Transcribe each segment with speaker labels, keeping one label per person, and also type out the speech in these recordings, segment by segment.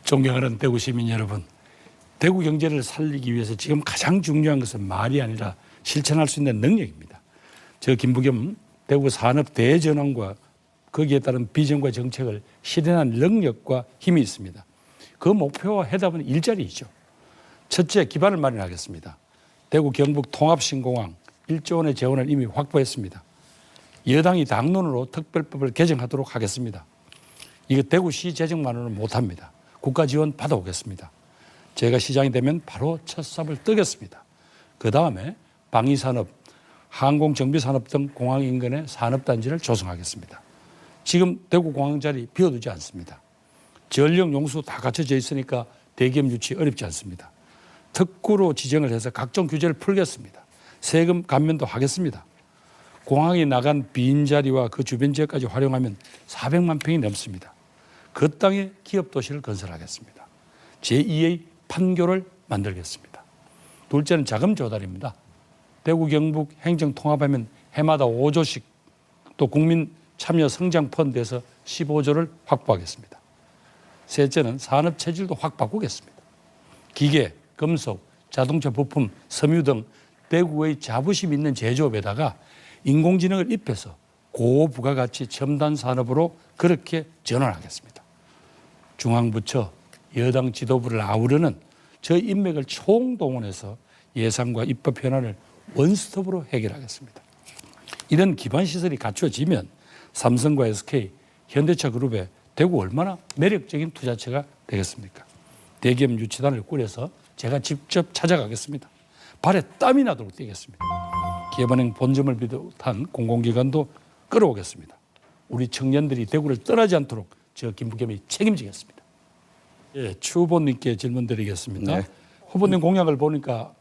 Speaker 1: 존경하는 대구 시민 여러분, 대구 경제를 살리기 위해서 지금 가장 중요한 것은 말이 아니라 실천할 수 있는 능력입니다. 저 김부겸 대구 산업 대전환과 거기에 따른 비전과 정책을 실현한 능력과 힘이 있습니다. 그 목표와 해답은 일자리이죠. 첫째, 기반을 마련하겠습니다. 대구 경북 통합신공항 1조 원의 재원을 이미 확보했습니다. 여당이 당론으로 특별법을 개정하도록 하겠습니다. 이거 대구시 재정만으로는 못합니다. 국가 지원 받아오겠습니다. 제가 시장이 되면 바로 첫 삽을 뜨겠습니다. 그 다음에 방위산업, 항공정비산업 등 공항 인근의 산업단지를 조성하겠습니다. 지금 대구 공항 자리 비워두지 않습니다. 전력 용수 다 갖춰져 있으니까 대기업 유치 어렵지 않습니다. 특구로 지정을 해서 각종 규제를 풀겠습니다. 세금 감면도 하겠습니다. 공항이 나간 빈자리와 그 주변 지역까지 활용하면 400만 평이 넘습니다. 그 땅에 기업 도시를 건설하겠습니다. 제2의 판교를 만들겠습니다. 둘째는 자금 조달입니다. 대구 경북 행정 통합하면 해마다 5조씩 또 국민 참여 성장 펀드에서 15조를 확보하겠습니다. 셋째는 산업 체질도 확 바꾸겠습니다. 기계, 금속, 자동차 부품, 섬유 등 대구의 자부심 있는 제조업에다가 인공지능을 입혀서 고부가가치 첨단 산업으로 그렇게 전환하겠습니다. 중앙부처, 여당 지도부를 아우르는 저 인맥을 총동원해서 예산과 입법 현안을 원스톱으로 해결하겠습니다. 이런 기반 시설이 갖춰지면 삼성과 SK, 현대차 그룹에 대구 얼마나 매력적인 투자처가 되겠습니까? 대기업 유치단을 꾸려서 제가 직접 찾아가겠습니다. 발에 땀이 나도록 뛰겠습니다. 기업은행 본점을 비롯한 공공기관도 끌어오겠습니다. 우리 청년들이 대구를 떠나지 않도록 저 김부겸이 책임지겠습니다. 예, 추 후보님께 질문 드리겠습니다.
Speaker 2: 네.
Speaker 1: 후보님 공약을 보니까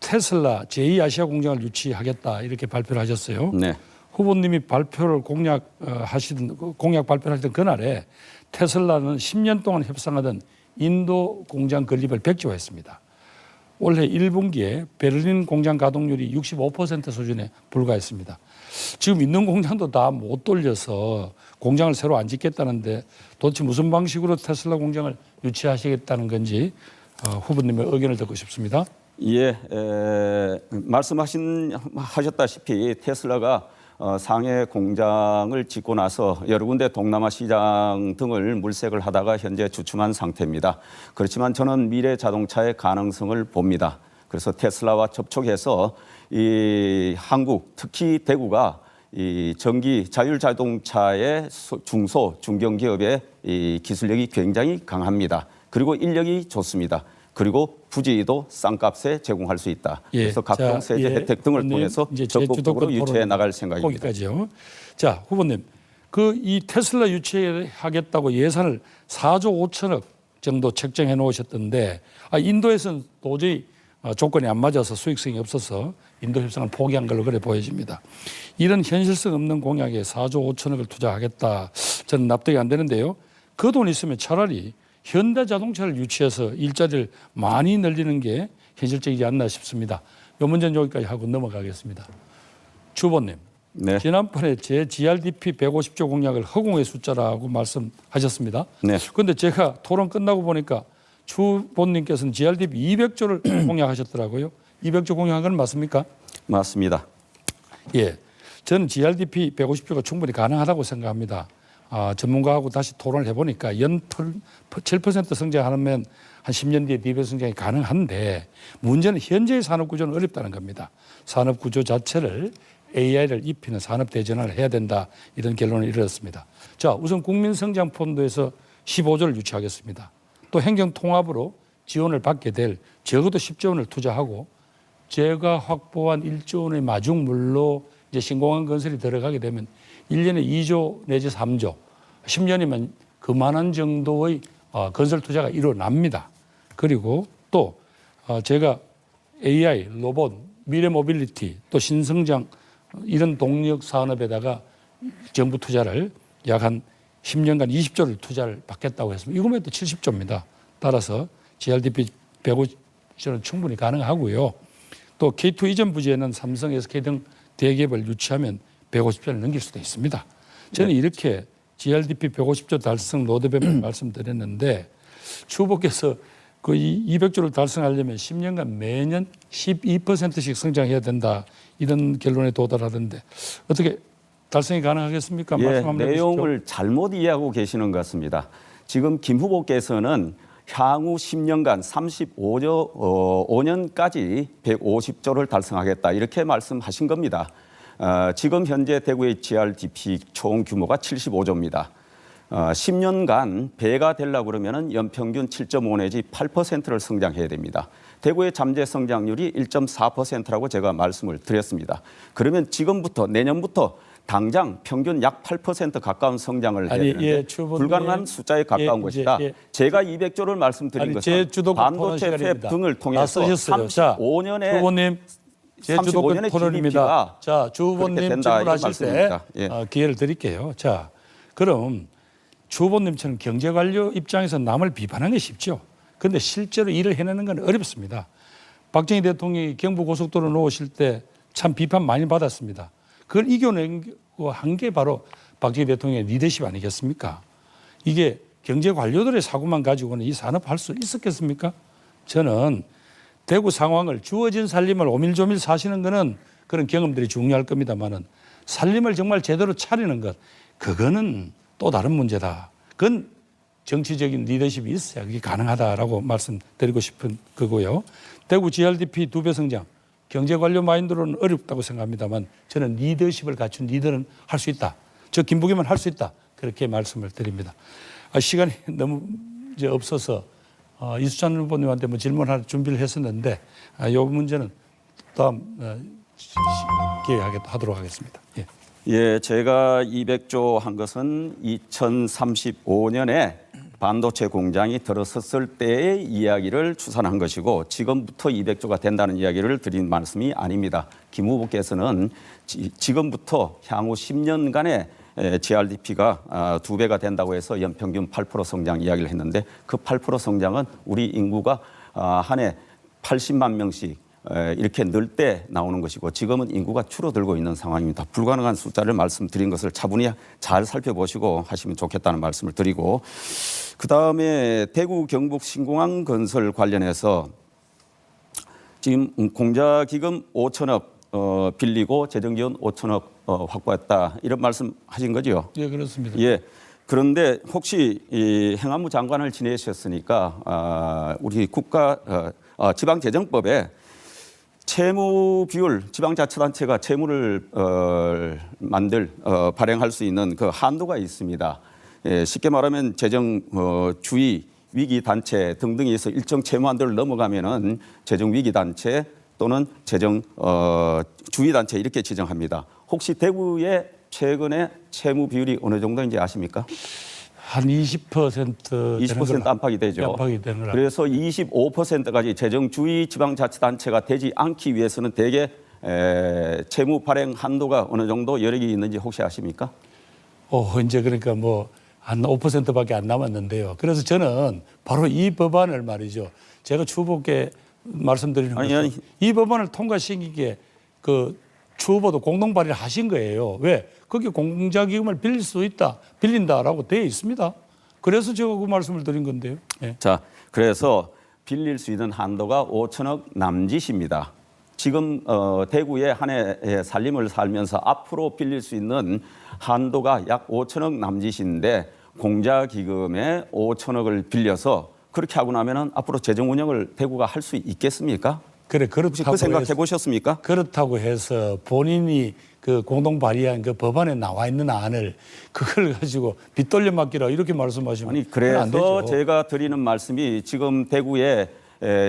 Speaker 1: 테슬라 제2아시아 공장을 유치하겠다 이렇게 발표를 하셨어요.
Speaker 2: 네.
Speaker 1: 후보님이 발표를 공약 발표를 하시던 그날에 테슬라는 10년 동안 협상하던 인도 공장 건립을 백지화했습니다. 올해 1분기에 베를린 공장 가동률이 65% 수준에 불과했습니다. 지금 있는 공장도 다 못 돌려서 공장을 새로 안 짓겠다는데 도대체 무슨 방식으로 테슬라 공장을 유치하시겠다는 건지 후보님의 의견을 듣고 싶습니다.
Speaker 2: 예, 말씀하셨다시피 테슬라가 상해 공장을 짓고 나서 여러 군데 동남아 시장 등을 물색을 하다가 현재 주춤한 상태입니다. 그렇지만 저는 미래 자동차의 가능성을 봅니다. 그래서 테슬라와 접촉해서 이 한국, 특히 대구가 이 전기 자율 자동차의 중소, 중견기업의 이 기술력이 굉장히 강합니다. 그리고 인력이 좋습니다. 그리고 부지도 싼 값에 제공할 수 있다.
Speaker 1: 예,
Speaker 2: 그래서 각종 세제 혜택 등을 통해서 적극적으로 유치해 나갈 생각입니다.
Speaker 1: 거기까지요. 자, 후보님, 이 테슬라 유치하겠다고 예산을 4조 5천억 정도 책정해 놓으셨던데 인도에서는 도저히 조건이 안 맞아서 수익성이 없어서 인도 협상을 포기한 걸로 그래 보여집니다. 이런 현실성 없는 공약에 4조 5천억을 투자하겠다. 저는 납득이 안 되는데요. 그 돈 있으면 차라리 현대자동차를 유치해서 일자리를 많이 늘리는 게 현실적이지 않나 싶습니다. 이 문제는 여기까지 하고 넘어가겠습니다. 추 후보님,
Speaker 2: 네.
Speaker 1: 지난번에 제 GRDP 150조 공약을 허공의 숫자라고 말씀하셨습니다.
Speaker 2: 네.
Speaker 1: 그런데 제가 토론 끝나고 보니까 추 후보님께서는 GRDP 200조를 공약하셨더라고요. 200조 공약한 건 맞습니까?
Speaker 2: 맞습니다.
Speaker 1: 예, 저는 GRDP 150조가 충분히 가능하다고 생각합니다. 전문가하고 다시 토론을 해보니까 연 7% 성장하면 한 10년 뒤에 DB 성장이 가능한데 문제는 현재의 산업구조는 어렵다는 겁니다. 산업구조 자체를 AI를 입히는 산업 대전환을 해야 된다 이런 결론을 이르렀습니다. 자, 우선 국민성장펀드에서 15조를 유치하겠습니다. 또 행정통합으로 지원을 받게 될 적어도 10조 원을 투자하고 제가 확보한 1조 원의 마중물로 이제 신공항 건설이 들어가게 되면 1년에 2조 내지 3조, 10년이면 그만한 정도의 건설 투자가 일어납니다. 그리고 또 제가 AI, 로봇, 미래 모빌리티, 또 신성장 이런 동력 산업에다가 정부 투자를 약 한 10년간 20조를 투자를 받겠다고 했습니다. 이거면 또 70조입니다. 따라서 GRDP 150조는 충분히 가능하고요. 또 K2 이전 부지에는 삼성, SK 등 대기업을 유치하면 150조를 넘길 수도 있습니다. 저는 이렇게 GRDP 150조 달성 로드맵을 말씀드렸는데 주호께서 그 200조를 달성하려면 10년간 매년 12%씩 성장해야 된다 이런 결론에 도달하던데 어떻게 달성이 가능하겠습니까?
Speaker 2: 예,
Speaker 1: 말씀 한번 해주십시오.
Speaker 2: 내용을 잘못 이해하고 계시는 것 같습니다. 지금 김 후보께서는 향후 10년간 5년까지 150조를 달성하겠다 이렇게 말씀하신 겁니다. 지금 현재 대구의 GRDP 총 규모가 75조입니다. 10년간 배가 되려고 그러면 연평균 7.5 내지 8%를 성장해야 됩니다. 대구의 잠재 성장률이 1.4%라고 제가 말씀을 드렸습니다. 그러면 지금부터 내년부터 당장 평균 약 8% 가까운 성장을 해야 되는데 불가능한 숫자에 가까운 것이다. 제가 200조를 말씀드린 것은 반도체 폐업 등을 통해서 35년에
Speaker 1: 제 주도권 토론입니다. 자, 주 후보님 질문하실 때 기회를 드릴게요. 자, 그럼 주 후보님처럼 경제관료 입장에서 남을 비판하는 게 쉽죠. 그런데 실제로 일을 해내는 건 어렵습니다. 박정희 대통령이 경부고속도로 놓으실 때 참 비판 많이 받았습니다. 그걸 이겨낸 한 게 바로 박정희 대통령의 리더십 아니겠습니까? 이게 경제관료들의 사고만 가지고는 이 산업 할 수 있었겠습니까? 저는 대구 상황을 주어진 살림을 오밀조밀 사시는 거는 그런 경험들이 중요할 겁니다만은 살림을 정말 제대로 차리는 것 그거는 또 다른 문제다. 그건 정치적인 리더십이 있어야 그게 가능하다라고 말씀드리고 싶은 거고요. 대구 GRDP 2배 성장 경제관료 마인드로는 어렵다고 생각합니다만 저는 리더십을 갖춘 리더는 할 수 있다. 저 김부겸은 할 수 있다. 그렇게 말씀을 드립니다. 시간이 너무 이제 없어서 이수찬 후보님한테 뭐 질문 하나 준비를 했었는데 이 문제는 다음 기회에 하도록 하겠습니다. 예.
Speaker 2: 예, 제가 200조 한 것은 2035년에 반도체 공장이 들어섰을 때의 이야기를 추산한 것이고 지금부터 200조가 된다는 이야기를 드린 말씀이 아닙니다. 김 후보께서는 지금부터 향후 10년간의 GRDP가 2배가 된다고 해서 연평균 8% 성장 이야기를 했는데 그 8% 성장은 우리 인구가 한 해 80만 명씩 이렇게 늘 때 나오는 것이고 지금은 인구가 줄어들고 있는 상황입니다. 불가능한 숫자를 말씀드린 것을 차분히 잘 살펴보시고 하시면 좋겠다는 말씀을 드리고 그다음에 대구 경북 신공항 건설 관련해서 지금 공자기금 5천억 빌리고 재정지원 5천억 확보했다 이런 말씀하신 거죠?
Speaker 1: 예, 그렇습니다.
Speaker 2: 예. 그런데 혹시 이 행안부 장관을 지내셨으니까 우리 지방재정법에 채무 비율 지방자치단체가 채무를 발행할 수 있는 그 한도가 있습니다. 예, 쉽게 말하면 재정 주의 위기 단체 등등이 있어 일정 채무 한도를 넘어가면은 재정 위기 단체 또는 재정 주의 단체 이렇게 지정합니다. 혹시 대구의 최근에 채무 비율이 어느 정도인지 아십니까?
Speaker 1: 한 20%
Speaker 2: 안팎이 되죠.
Speaker 1: 안팎이 되는 거라.
Speaker 2: 그래서 25%까지 재정 주의 지방자치단체가 되지 않기 위해서는 대개 채무 발행 한도가 어느 정도 여력이 있는지 혹시 아십니까?
Speaker 1: 이제 그러니까 뭐 한 5%밖에 안 남았는데요. 그래서 저는 바로 이 법안을 말이죠. 제가 추 후보께 말씀드리는 것은 이 법안을 통과시키기에 그 추 후보도 공동 발의를 하신 거예요. 왜? 거기 공자기금을 빌릴 수 있다, 빌린다라고 되어 있습니다. 그래서 제가 그 말씀을 드린 건데요. 예.
Speaker 2: 자, 그래서 빌릴 수 있는 한도가 5천억 남짓입니다. 지금 대구에 한 해 살림을 살면서 앞으로 빌릴 수 있는 한도가 약 5천억 남짓인데 공자기금에 5천억을 빌려서 그렇게 하고 나면은 앞으로 재정 운영을 대구가 할 수 있겠습니까?
Speaker 1: 그래, 그렇다고
Speaker 2: 그 생각해 보셨습니까?
Speaker 1: 그렇다고 해서 본인이 그 공동 발의한 그 법안에 나와 있는 안을 그걸 가지고 빚돌려 맡기라 이렇게 말씀하시면
Speaker 2: 아니 그래서 제가 드리는 말씀이 지금 대구에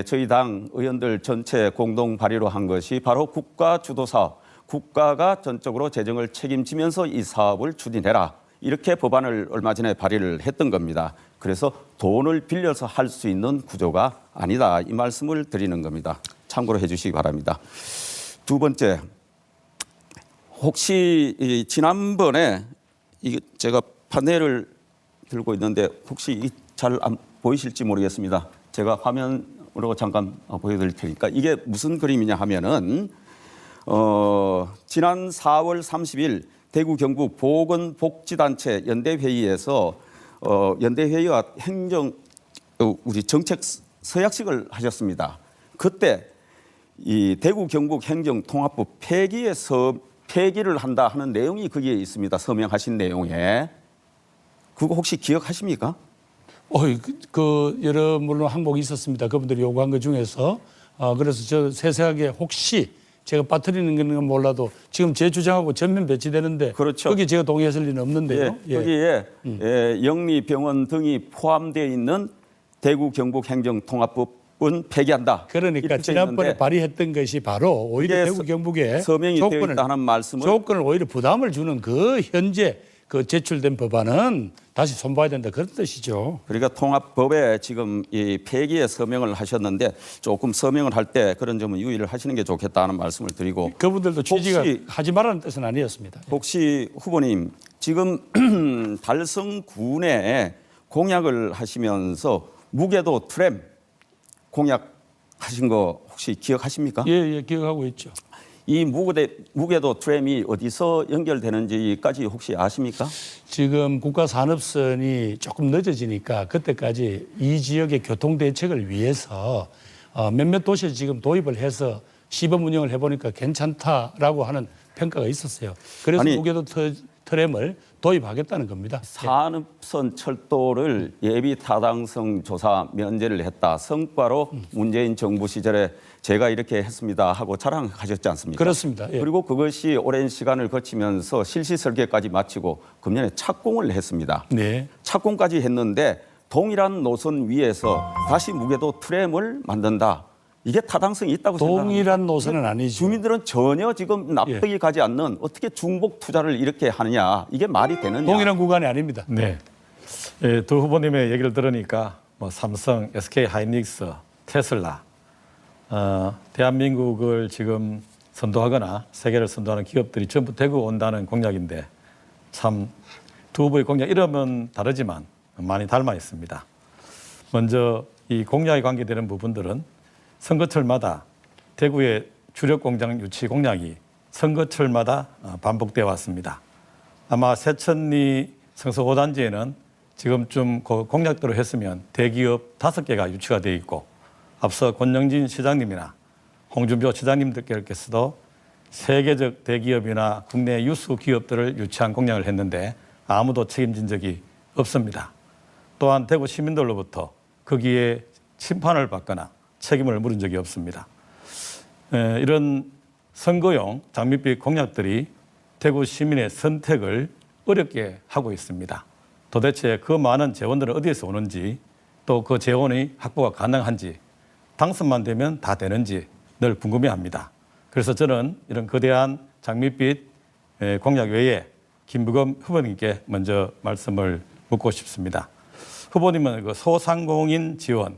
Speaker 2: 저희 당 의원들 전체 공동 발의로 한 것이 바로 국가 주도 사업, 국가가 전적으로 재정을 책임지면서 이 사업을 추진해라. 이렇게 법안을 얼마 전에 발의를 했던 겁니다. 그래서 돈을 빌려서 할 수 있는 구조가 아니다. 이 말씀을 드리는 겁니다. 참고로 해 주시기 바랍니다. 두 번째, 혹시 지난번에 제가 판넬을 들고 있는데 혹시 잘 안 보이실지 모르겠습니다. 제가 화면으로 잠깐 보여드릴 테니까 이게 무슨 그림이냐 하면은 지난 4월 30일 대구 경북 보건복지단체 연대회의에서 연대회의와 우리 정책 서약식을 하셨습니다. 그때 이 대구 경북 행정통합부 폐기를 한다 하는 내용이 거기에 있습니다. 서명하신 내용에. 그거 혹시 기억하십니까?
Speaker 1: 여러 물론 항목이 있었습니다. 그분들이 요구한 것 중에서 그래서 저 세세하게 혹시 제가 빠뜨리는 건 몰라도 지금 제 주장하고 전면 배치되는데
Speaker 2: 그렇죠.
Speaker 1: 거기 제가 동의했을 리는 없는데요.
Speaker 2: 예, 거기에 영리병원 등이 포함되어 있는 대구 경북 행정통합부는 폐기한다.
Speaker 1: 그러니까
Speaker 2: 이렇게
Speaker 1: 지난번에
Speaker 2: 있는데
Speaker 1: 발의했던 것이 바로 오히려 대구 경북에
Speaker 2: 서명이 되어 있다는 말씀을
Speaker 1: 조건을 오히려 부담을 주는 그 현재 그 제출된 법안은 다시 손봐야 된다 그런 뜻이죠.
Speaker 2: 그러니까 통합법에 지금 이 폐기에 서명을 하셨는데 조금 서명을 할 때 그런 점은 유의를 하시는 게 좋겠다는 말씀을 드리고
Speaker 1: 그분들도 취지가
Speaker 2: 혹시-
Speaker 1: 하지 말라는 뜻은 아니었습니다.
Speaker 2: 혹시 후보님 지금 달성군에 공약을 하시면서 무게도 트램 공약하신 거 혹시 기억하십니까?
Speaker 1: 예, 기억하고 있죠.
Speaker 2: 이 무게도 트램이 어디서 연결되는지까지 혹시 아십니까?
Speaker 1: 지금 국가산업선이 조금 늦어지니까 그때까지 이 지역의 교통 대책을 위해서 몇몇 도시에 지금 도입을 해서 시범 운영을 해보니까 괜찮다라고 하는 평가가 있었어요. 그래서
Speaker 2: 아니,
Speaker 1: 무게도 트램을 도입하겠다는 겁니다.
Speaker 2: 산업선 철도를 예비 타당성 조사 면제를 했다. 성과로 문재인 정부 시절에 제가 이렇게 했습니다 하고 자랑하셨지 않습니까?
Speaker 1: 그렇습니다. 예.
Speaker 2: 그리고 그것이 오랜 시간을 거치면서 실시 설계까지 마치고 금년에 착공을 했습니다.
Speaker 1: 네.
Speaker 2: 착공까지 했는데 동일한 노선 위에서 다시 무게도 트램을 만든다. 이게 타당성이 있다고 생각합니다.
Speaker 1: 동일한 노선은 아니죠.
Speaker 2: 주민들은 전혀 지금 납득이 가지 않는 어떻게 중복 투자를 이렇게 하느냐. 이게 말이 되느냐.
Speaker 1: 동일한 구간이 아닙니다.
Speaker 3: 네. 두 후보님의 얘기를 들으니까 뭐 삼성, SK 하이닉스, 테슬라, 대한민국을 지금 선도하거나 세계를 선도하는 기업들이 전부 대구 온다는 공약인데 참 두 후보의 공약 이름은 다르지만 많이 닮아 있습니다. 먼저 이 공약에 관계되는 부분들은 선거철마다 대구의 주력 공장 유치 공약이 선거철마다 반복되어 왔습니다. 아마 세천리 성서 5단지에는 지금쯤 그 공약대로 했으면 대기업 5개가 유치가 되어 있고 앞서 권영진 시장님이나 홍준표 시장님들께서도 세계적 대기업이나 국내 유수 기업들을 유치한 공약을 했는데 아무도 책임진 적이 없습니다. 또한 대구 시민들로부터 거기에 심판을 받거나 책임을 물은 적이 없습니다. 이런 선거용 장밋빛 공약들이 대구 시민의 선택을 어렵게 하고 있습니다. 도대체 그 많은 재원들은 어디에서 오는지 또 그 재원이 확보가 가능한지 당선만 되면 다 되는지 늘 궁금해합니다. 그래서 저는 이런 거대한 장밋빛 공약 외에 김부겸 후보님께 먼저 말씀을 묻고 싶습니다. 후보님은 그 소상공인 지원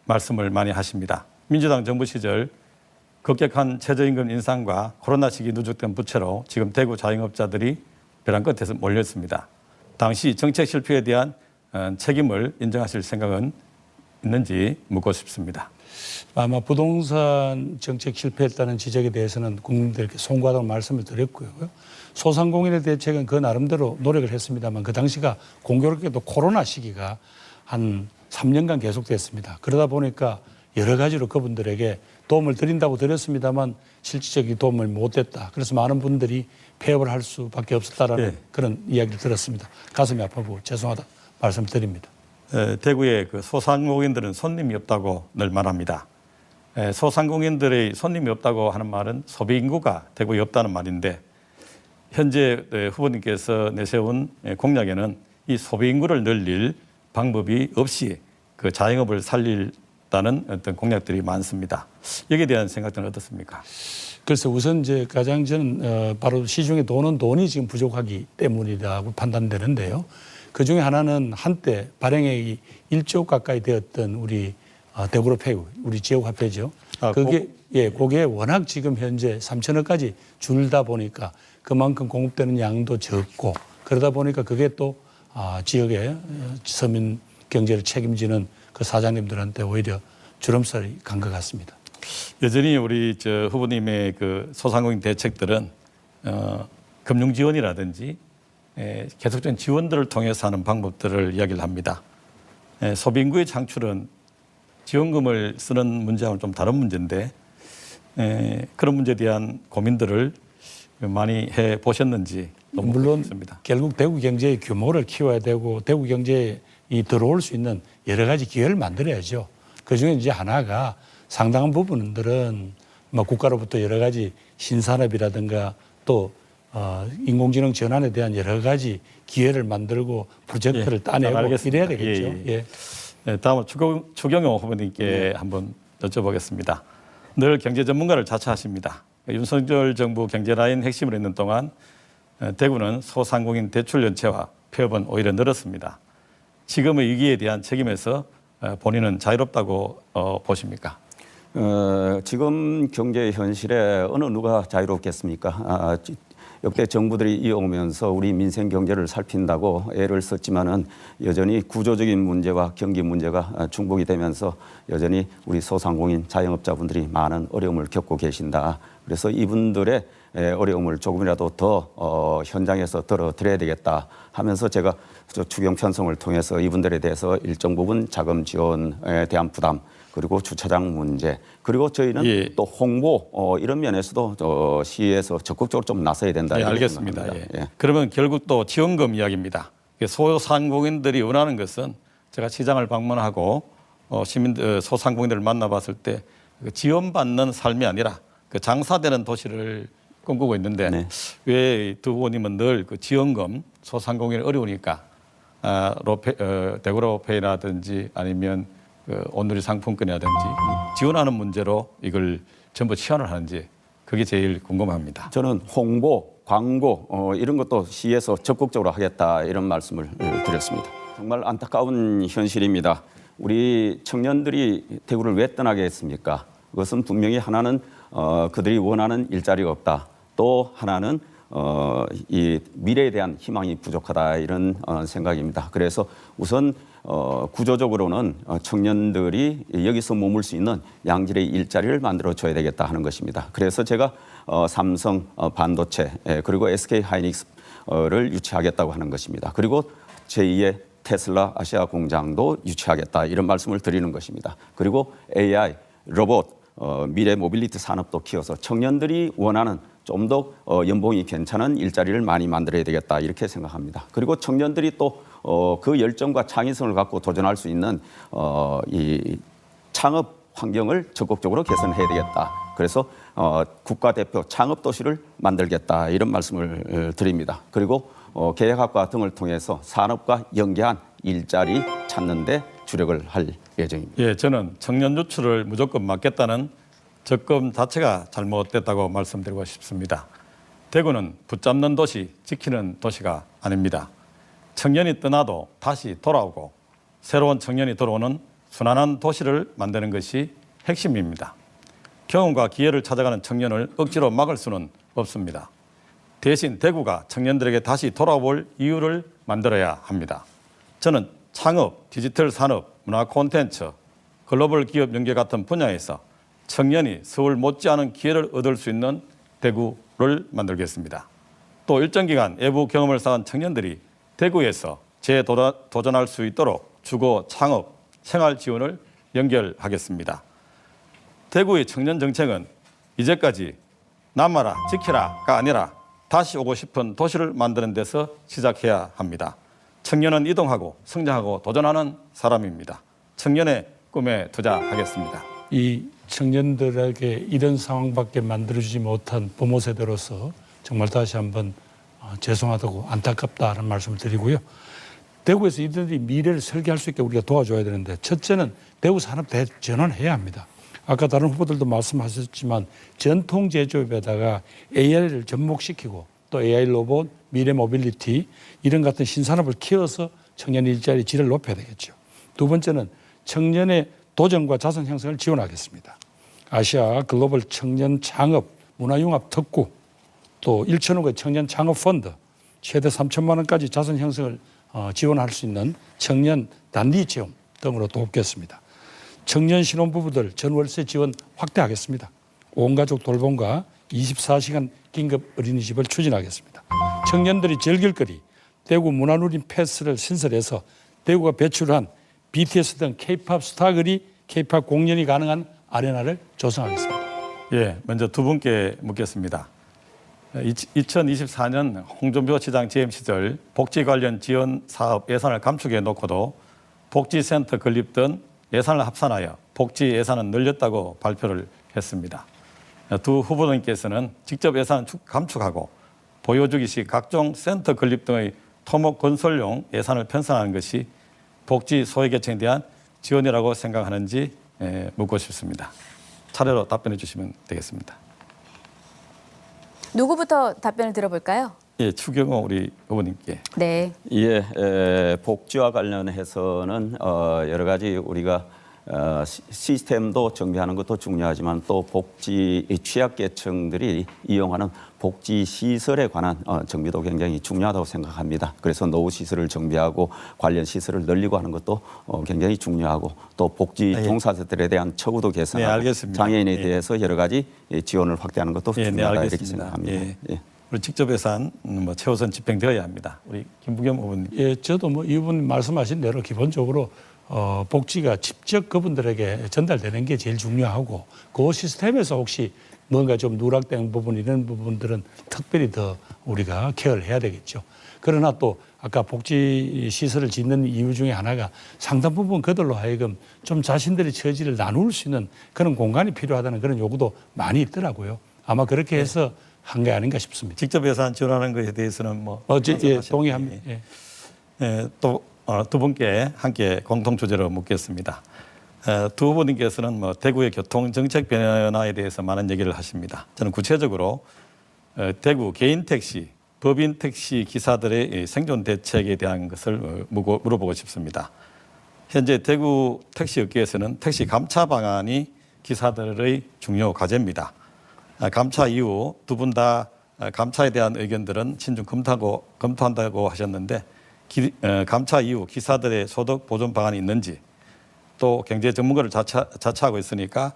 Speaker 3: 말씀을 많이 하십니다. 민주당 정부 시절 급격한 최저임금 인상과 코로나 시기 누적된 부채로 지금 대구 자영업자들이 벼랑 끝에서 몰렸습니다. 당시 정책 실패에 대한 책임을 인정하실 생각은 있는지 묻고 싶습니다.
Speaker 1: 아마 부동산 정책 실패했다는 지적에 대해서는 국민들께 송구하다고 말씀을 드렸고요. 소상공인의 대책은 그 나름대로 노력을 했습니다만 그 당시가 공교롭게도 코로나 시기가 한 3년간 계속됐습니다. 그러다 보니까 여러 가지로 그분들에게 도움을 드린다고 드렸습니다만 실질적인 도움을 못 됐다. 그래서 많은 분들이 폐업을 할 수밖에 없었다라는 그런 이야기를 들었습니다. 가슴이 아프고 죄송하다 말씀드립니다.
Speaker 3: 대구의 그 소상공인들은 손님이 없다고 늘 말합니다. 소상공인들의 손님이 없다고 하는 말은 소비 인구가 대구에 없다는 말인데 현재 후보님께서 내세운 공약에는 이 소비 인구를 늘릴 방법이 없이 그 자영업을 살리다는 어떤 공약들이 많습니다. 여기에 대한 생각들은 어떻습니까?
Speaker 1: 그래서 우선 이제 가장 저는 바로 시중에 도는 돈이 지금 부족하기 때문이라고 판단되는데요. 그 중에 하나는 한때 발행액이 1조 가까이 되었던 우리 대구로페이 우리 지역 화폐죠. 그게 워낙 지금 현재 3천억까지 줄다 보니까 그만큼 공급되는 양도 적고 그러다 보니까 그게 또 지역의 서민 경제를 책임지는 그 사장님들한테 오히려 주름살이 간 것 같습니다.
Speaker 3: 여전히 우리 후보님의 그 소상공인 대책들은 금융 지원이라든지 계속적인 지원들을 통해서 하는 방법들을 이야기를 합니다. 소비인구의 창출은 지원금을 쓰는 문제와는 좀 다른 문제인데 그런 문제에 대한 고민들을 많이 해 보셨는지 너무
Speaker 1: 물론
Speaker 3: 궁금합니다.
Speaker 1: 결국 대구 경제의 규모를 키워야 되고 대구 경제에 들어올 수 있는 여러 가지 기회를 만들어야죠. 그중에 이제 하나가 상당한 부분들은 뭐 국가로부터 여러 가지 신산업이라든가 또 인공지능 전환에 대한 여러 가지 기회를 만들고 프로젝트를 따내고
Speaker 3: 알겠습니다.
Speaker 1: 이래야 되겠죠.
Speaker 3: 예. 네, 다음은 추경호 후보님께 한번 여쭤보겠습니다. 늘 경제 전문가를 자처하십니다. 윤석열 정부 경제라인 핵심을 있는 동안 대구는 소상공인 대출 연체와 폐업은 오히려 늘었습니다. 지금의 위기에 대한 책임에서 본인은 자유롭다고 보십니까?
Speaker 2: 지금 경제 현실에 어느 누가 자유롭겠습니까? 역대 정부들이 이어오면서 우리 민생 경제를 살핀다고 애를 썼지만은 여전히 구조적인 문제와 경기 문제가 중복이 되면서 여전히 우리 소상공인 자영업자분들이 많은 어려움을 겪고 계신다. 그래서 이분들의 어려움을 조금이라도 더 현장에서 덜어드려야 되겠다 하면서 제가 추경 편성을 통해서 이분들에 대해서 일정 부분 자금 지원에 대한 부담 그리고 주차장 문제 그리고 저희는 또 홍보 이런 면에서도 시에서 적극적으로 좀 나서야 된다.
Speaker 3: 알겠습니다. 그러면 결국 또 지원금 이야기입니다. 소상공인들이 원하는 것은 제가 시장을 방문하고 시민들 소상공인들을 만나봤을 때 지원받는 삶이 아니라 그 장사되는 도시를 꿈꾸고 있는데 왜 두 후보님은 늘 그 지원금 소상공인이 어려우니까 대구로페이라든지 아니면 그 온누리 상품권이라든지 지원하는 문제로 이걸 전부 치환을 하는지 그게 제일 궁금합니다.
Speaker 2: 저는 홍보, 광고 이런 것도 시에서 적극적으로 하겠다 이런 말씀을 드렸습니다. 정말 안타까운 현실입니다. 우리 청년들이 대구를 왜 떠나게 했습니까? 그것은 분명히 하나는 그들이 원하는 일자리가 없다. 또 하나는 이 미래에 대한 희망이 부족하다 이런 생각입니다. 그래서 우선 구조적으로는 청년들이 여기서 머물 수 있는 양질의 일자리를 만들어 줘야 되겠다 하는 것입니다. 그래서 제가 삼성 반도체 그리고 SK 하이닉스를 유치하겠다고 하는 것입니다. 그리고 제2의 테슬라 아시아 공장도 유치하겠다 이런 말씀을 드리는 것입니다. 그리고 AI, 로봇, 미래 모빌리티 산업도 키워서 청년들이 원하는 좀 더 연봉이 괜찮은 일자리를 많이 만들어야 되겠다 이렇게 생각합니다. 그리고 청년들이 또 그 열정과 창의성을 갖고 도전할 수 있는 이 창업 환경을 적극적으로 개선해야 되겠다. 그래서 국가대표 창업도시를 만들겠다 이런 말씀을 드립니다. 그리고 계획학과 등을 통해서 산업과 연계한 일자리 찾는 데 주력을 할 예정입니다.
Speaker 3: 저는 청년 유출을 무조건 막겠다는 접근 자체가 잘못됐다고 말씀드리고 싶습니다. 대구는 붙잡는 도시, 지키는 도시가 아닙니다. 청년이 떠나도 다시 돌아오고 새로운 청년이 들어오는 순환한 도시를 만드는 것이 핵심입니다. 경험과 기회를 찾아가는 청년을 억지로 막을 수는 없습니다. 대신 대구가 청년들에게 다시 돌아올 이유를 만들어야 합니다. 저는 창업, 디지털 산업, 문화 콘텐츠, 글로벌 기업 연계 같은 분야에서 청년이 서울 못지않은 기회를 얻을 수 있는 대구를 만들겠습니다. 또 일정 기간 외부 경험을 쌓은 청년들이 대구에서 재도전할 수 있도록 주거, 창업, 생활 지원을 연결하겠습니다. 대구의 청년 정책은 이제까지 남아라, 지키라가 아니라 다시 오고 싶은 도시를 만드는 데서 시작해야 합니다. 청년은 이동하고 성장하고 도전하는 사람입니다. 청년의 꿈에 투자하겠습니다.
Speaker 1: 이 청년들에게 이런 상황밖에 만들어주지 못한 부모 세대로서 정말 다시 한번 죄송하다고 안타깝다는 말씀을 드리고요. 대구에서 이들이 미래를 설계할 수 있게 우리가 도와줘야 되는데 첫째는 대구 산업 대전환해야 합니다. 아까 다른 후보들도 말씀하셨지만 전통 제조업에다가 AI를 접목시키고 또 AI 로봇, 미래 모빌리티 이런 같은 신산업을 키워서 청년 일자리 질을 높여야 되겠죠. 두 번째는 청년의 도전과 자선 형성을 지원하겠습니다. 아시아 글로벌 청년 창업 문화융합 특구 또 1천억의 청년 창업 펀드 최대 3천만 원까지 자선 형성을 지원할 수 있는 청년 단리 체험 등으로 돕겠습니다. 청년 신혼부부들 전월세 지원 확대하겠습니다. 온 가족 돌봄과 24시간 긴급 어린이집을 추진하겠습니다. 청년들이 즐길 거리 대구 문화누림 패스를 신설해서 대구가 배출한 BTS 등 K-팝 스타들이 K-팝 공연이 가능한 아레나를 조성하겠습니다.
Speaker 3: 예, 먼저 두 분께 묻겠습니다. 2024년 홍준표 시장 재임 시절 복지 관련 지원 사업 예산을 감축해 놓고도 복지센터 건립 등 예산을 합산하여 복지 예산은 늘렸다고 발표를 했습니다. 두 후보님께서는 직접 예산 감축하고 보여주기 시 각종 센터 건립 등의 토목 건설용 예산을 편성하는 것이 복지 소외계층에 대한 지원이라고 생각하는지 묻고 싶습니다. 차례로 답변해 주시면 되겠습니다.
Speaker 4: 누구부터 답변을 들어볼까요?
Speaker 3: 예, 추경호 우리 후보님께.
Speaker 4: 네.
Speaker 2: 예, 복지와 관련해서는 여러 가지 우리가 시스템도 정비하는 것도 중요하지만 또 복지 취약계층들이 이용하는 복지 시설에 관한 정비도 굉장히 중요하다고 생각합니다. 그래서 노후 시설을 정비하고 관련 시설을 늘리고 하는 것도 굉장히 중요하고 또 복지 종사자들에 대한 처우도 개선하고
Speaker 3: 알겠습니다.
Speaker 2: 장애인에 대해서 여러 가지 지원을 확대하는 것도 중요하다 이렇게 생각합니다.
Speaker 3: 우리 직접 예산 최우선 집행되어야 합니다. 우리 김부겸 후보님.
Speaker 1: 예, 저도 뭐 이분 말씀하신 대로 기본적으로 복지가 직접 그분들에게 전달되는 게 제일 중요하고 그 시스템에서 혹시 뭔가 좀 누락된 부분 이런 부분들은 특별히 더 우리가 케어를 해야 되겠죠. 그러나 또 아까 복지 시설을 짓는 이유 중에 하나가 상당 부분 그들로 하여금 좀 자신들의 처지를 나눌 수 있는 그런 공간이 필요하다는 그런 요구도 많이 있더라고요. 아마 그렇게 해서 한 게 아닌가 싶습니다.
Speaker 3: 직접 예산 지원하는 것에 대해서는
Speaker 1: 예, 동의합니다. 예.
Speaker 3: 예, 또 두 분께 함께 공통 주제로 묻겠습니다. 두 후보님께서는 대구의 교통 정책 변화에 대해서 많은 얘기를 하십니다. 저는 구체적으로 대구 개인 택시, 법인 택시 기사들의 생존 대책에 대한 것을 물어보고 싶습니다. 현재 대구 택시 업계에서는 택시 감차 방안이 기사들의 중요 과제입니다. 감차 이후 두 분 다 감차에 대한 의견들은 신중 검토한다고 하셨는데 감차 이후 기사들의 소득 보존 방안이 있는지 또 경제 전문가를 자처하고 있으니까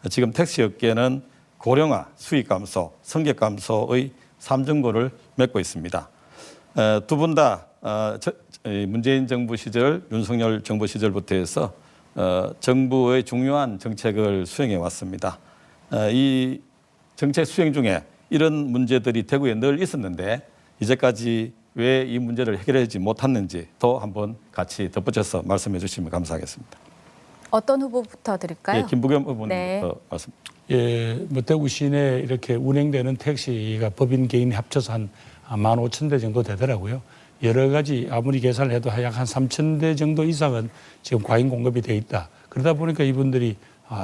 Speaker 3: 지금 택시 업계는 고령화, 수익 감소, 성격 감소의 삼중고를 맺고 있습니다. 두 분 다 문재인 정부 시절, 윤석열 정부 시절부터 해서 정부의 중요한 정책을 수행해 왔습니다. 이 정책 수행 중에 이런 문제들이 대구에 늘 있었는데 이제까지 왜 이 문제를 해결하지 못했는지 또 한번 같이 덧붙여서 말씀해 주시면 감사하겠습니다.
Speaker 4: 어떤 후보부터 드릴까요?
Speaker 3: 예, 김부겸 후보님부터
Speaker 4: 네.
Speaker 3: 말씀.
Speaker 1: 예, 뭐 대구 시내 이렇게 운행되는 택시가 법인 개인 합쳐서 한 15,000대 정도 되더라고요. 여러 가지 아무리 계산을 해도 약 한 3,000대 정도 이상은 지금 과잉 공급이 돼 있다. 그러다 보니까 이분들이